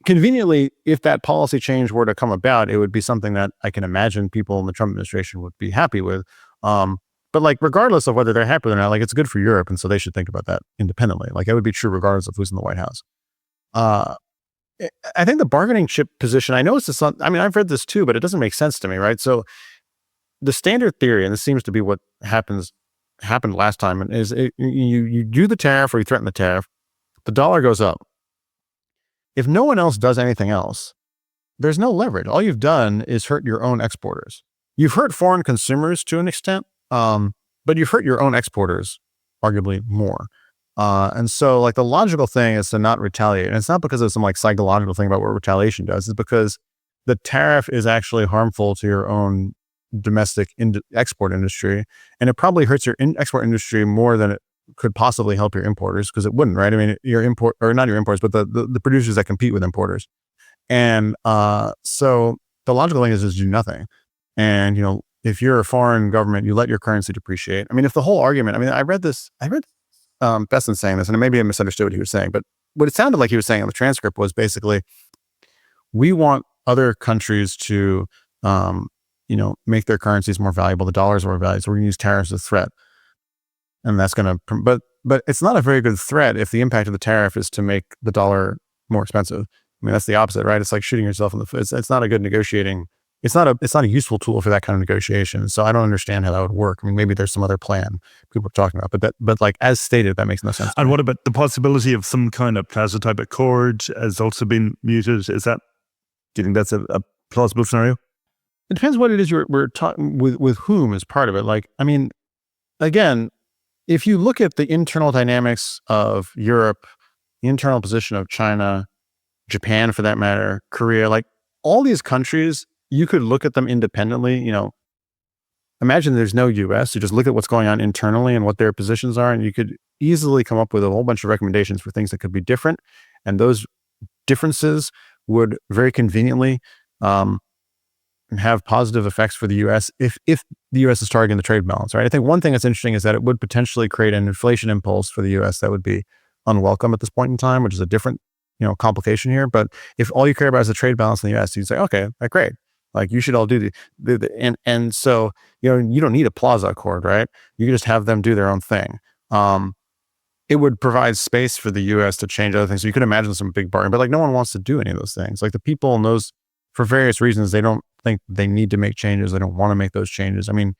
conveniently, if that policy change were to come about, it would be something that I can imagine people in the Trump administration would be happy with. But like, regardless of whether they're happy or not, like, it's good for Europe. And so they should think about that independently. Like, it would be true regardless of who's in the White House. I think the bargaining chip position, I know I've read this too, but it doesn't make sense to me, right? So the standard theory, and this seems to be what happened last time, is you do the tariff or you threaten the tariff, the dollar goes up. If no one else does anything else, there's no leverage. All you've done is hurt your own exporters. You've hurt foreign consumers to an extent, but you've hurt your own exporters arguably more. And so, like, the logical thing is to not retaliate. And it's not because of some like psychological thing about what retaliation does. It's because the tariff is actually harmful to your own domestic export industry. And it probably hurts your export industry more than it could possibly help your importers, because it wouldn't, right? I mean, not your importers, but the producers that compete with importers. And so the logical thing is do nothing. And, if you're a foreign government, you let your currency depreciate. I mean, if the whole argument, I read Besson saying this, and maybe I misunderstood what he was saying, but what it sounded like he was saying on the transcript was basically, we want other countries to, make their currencies more valuable. The dollar's more valuable. So we're going to use tariffs as a threat. And that's going to, but it's not a very good threat if the impact of the tariff is to make the dollar more expensive. I mean, that's the opposite, right? It's like shooting yourself in the foot. It's not a good negotiating. It's not a useful tool for that kind of negotiation. So I don't understand how that would work. I mean, maybe there's some other plan people are talking about, but like, as stated, that makes no sense. And what about the possibility of some kind of plaza type accord has also been muted? Do you think that's a plausible scenario? It depends what it is we're talking with whom is part of it. Like, I mean, again, if you look at the internal dynamics of Europe, the internal position of China, Japan for that matter, Korea, like all these countries, you could look at them independently. Imagine there's no US. You just look at what's going on internally and what their positions are, and you could easily come up with a whole bunch of recommendations for things that could be different. And those differences would very conveniently have positive effects for the US if the US is targeting the trade balance, right? I think one thing that's interesting is that it would potentially create an inflation impulse for the US that would be unwelcome at this point in time, which is a different, complication here. But if all you care about is the trade balance in the US, you'd say, okay, great. Like, you should all do and so, you don't need a plaza accord, right? You can just have them do their own thing. It would provide space for the US to change other things. So you could imagine some big bargain, but like, no one wants to do any of those things. Like, the people in those, for various reasons, they don't think they need to make changes. They don't want to make those changes. I mean,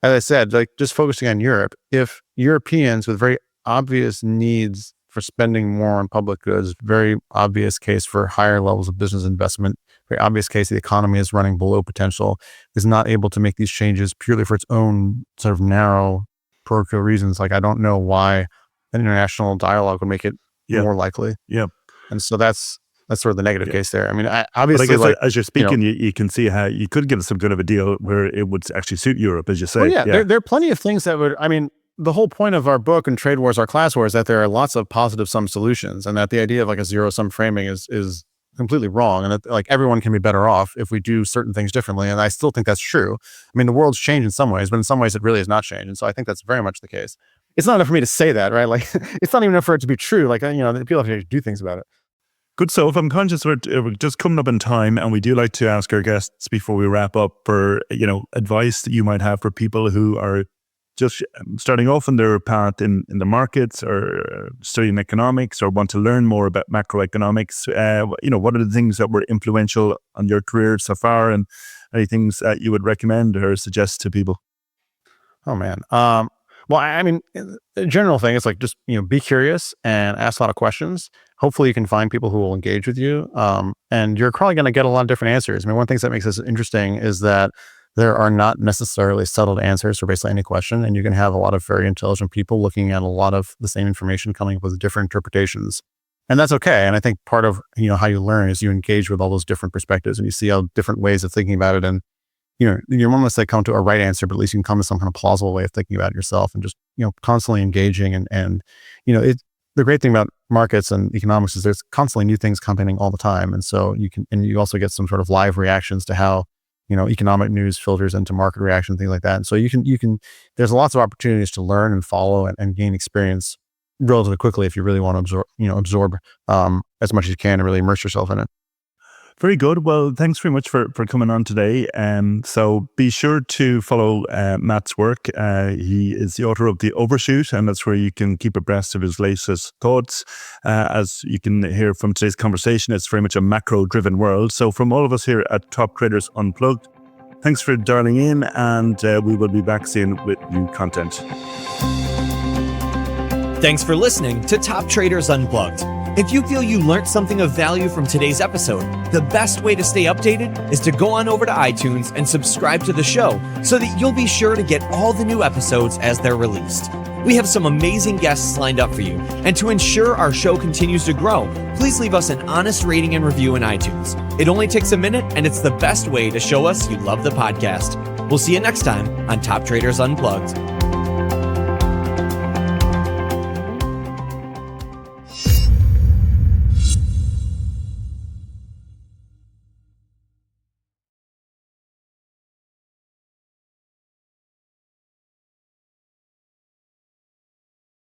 as I said, like, just focusing on Europe, if Europeans with very obvious needs for spending more on public goods, very obvious case for higher levels of business investment, very obvious case the economy is running below potential, is not able to make these changes purely for its own sort of narrow parochial reasons. Like, I don't know why an international dialogue would make it more likely. Yeah. And so that's sort of the negative case there. I mean, obviously, but I guess as you're speaking, you can see how you could get some kind of a deal where it would actually suit Europe, as you say. Well, there are plenty of things that would, I mean, the whole point of our book and Trade Wars, Our Class War, is that there are lots of positive sum solutions, and that the idea of like a zero sum framing is completely wrong, and that like everyone can be better off if we do certain things differently. And I still think that's true. I mean, the world's changed in some ways, but in some ways it really has not changed. And so I think that's very much the case. It's not enough for me to say that, right? Like, it's not even enough for it to be true. Like, people have to do things about it. Good. So if I'm conscious we're just coming up in time, and we do like to ask our guests before we wrap up for, advice that you might have for people who are just starting off on their path in the markets or studying economics or want to learn more about macroeconomics, what are the things that were influential on your career so far, and any things that you would recommend or suggest to people? Oh man. Well, I mean, the general thing is like just be curious and ask a lot of questions. Hopefully, you can find people who will engage with you, and you're probably going to get a lot of different answers. I mean, one of the things that makes this interesting is that there are not necessarily settled answers for basically any question, and you can have a lot of very intelligent people looking at a lot of the same information, coming up with different interpretations, and that's okay. And I think part of how you learn is you engage with all those different perspectives, and you see how different ways of thinking about it, and you won't necessarily come to a right answer, but at least you can come to some kind of plausible way of thinking about it yourself, and just constantly engaging. And the great thing about markets and economics is there's constantly new things happening all the time, and so you also get some sort of live reactions to how economic news filters into market reaction, things like that. And so you can there's lots of opportunities to learn and follow and gain experience relatively quickly if you really want to absorb as much as you can and really immerse yourself in it. Very good. Well, thanks very much for coming on today. So be sure to follow Matt's work. He is the author of The Overshoot, and that's where you can keep abreast of his latest thoughts. As you can hear from today's conversation, it's very much a macro-driven world. So from all of us here at Top Traders Unplugged, thanks for dialing in, and we will be back soon with new content. Thanks for listening to Top Traders Unplugged. If you feel you learned something of value from today's episode, the best way to stay updated is to go on over to iTunes and subscribe to the show so that you'll be sure to get all the new episodes as they're released. We have some amazing guests lined up for you, and to ensure our show continues to grow, please leave us an honest rating and review in iTunes. It only takes a minute, and it's the best way to show us you love the podcast. We'll see you next time on Top Traders Unplugged.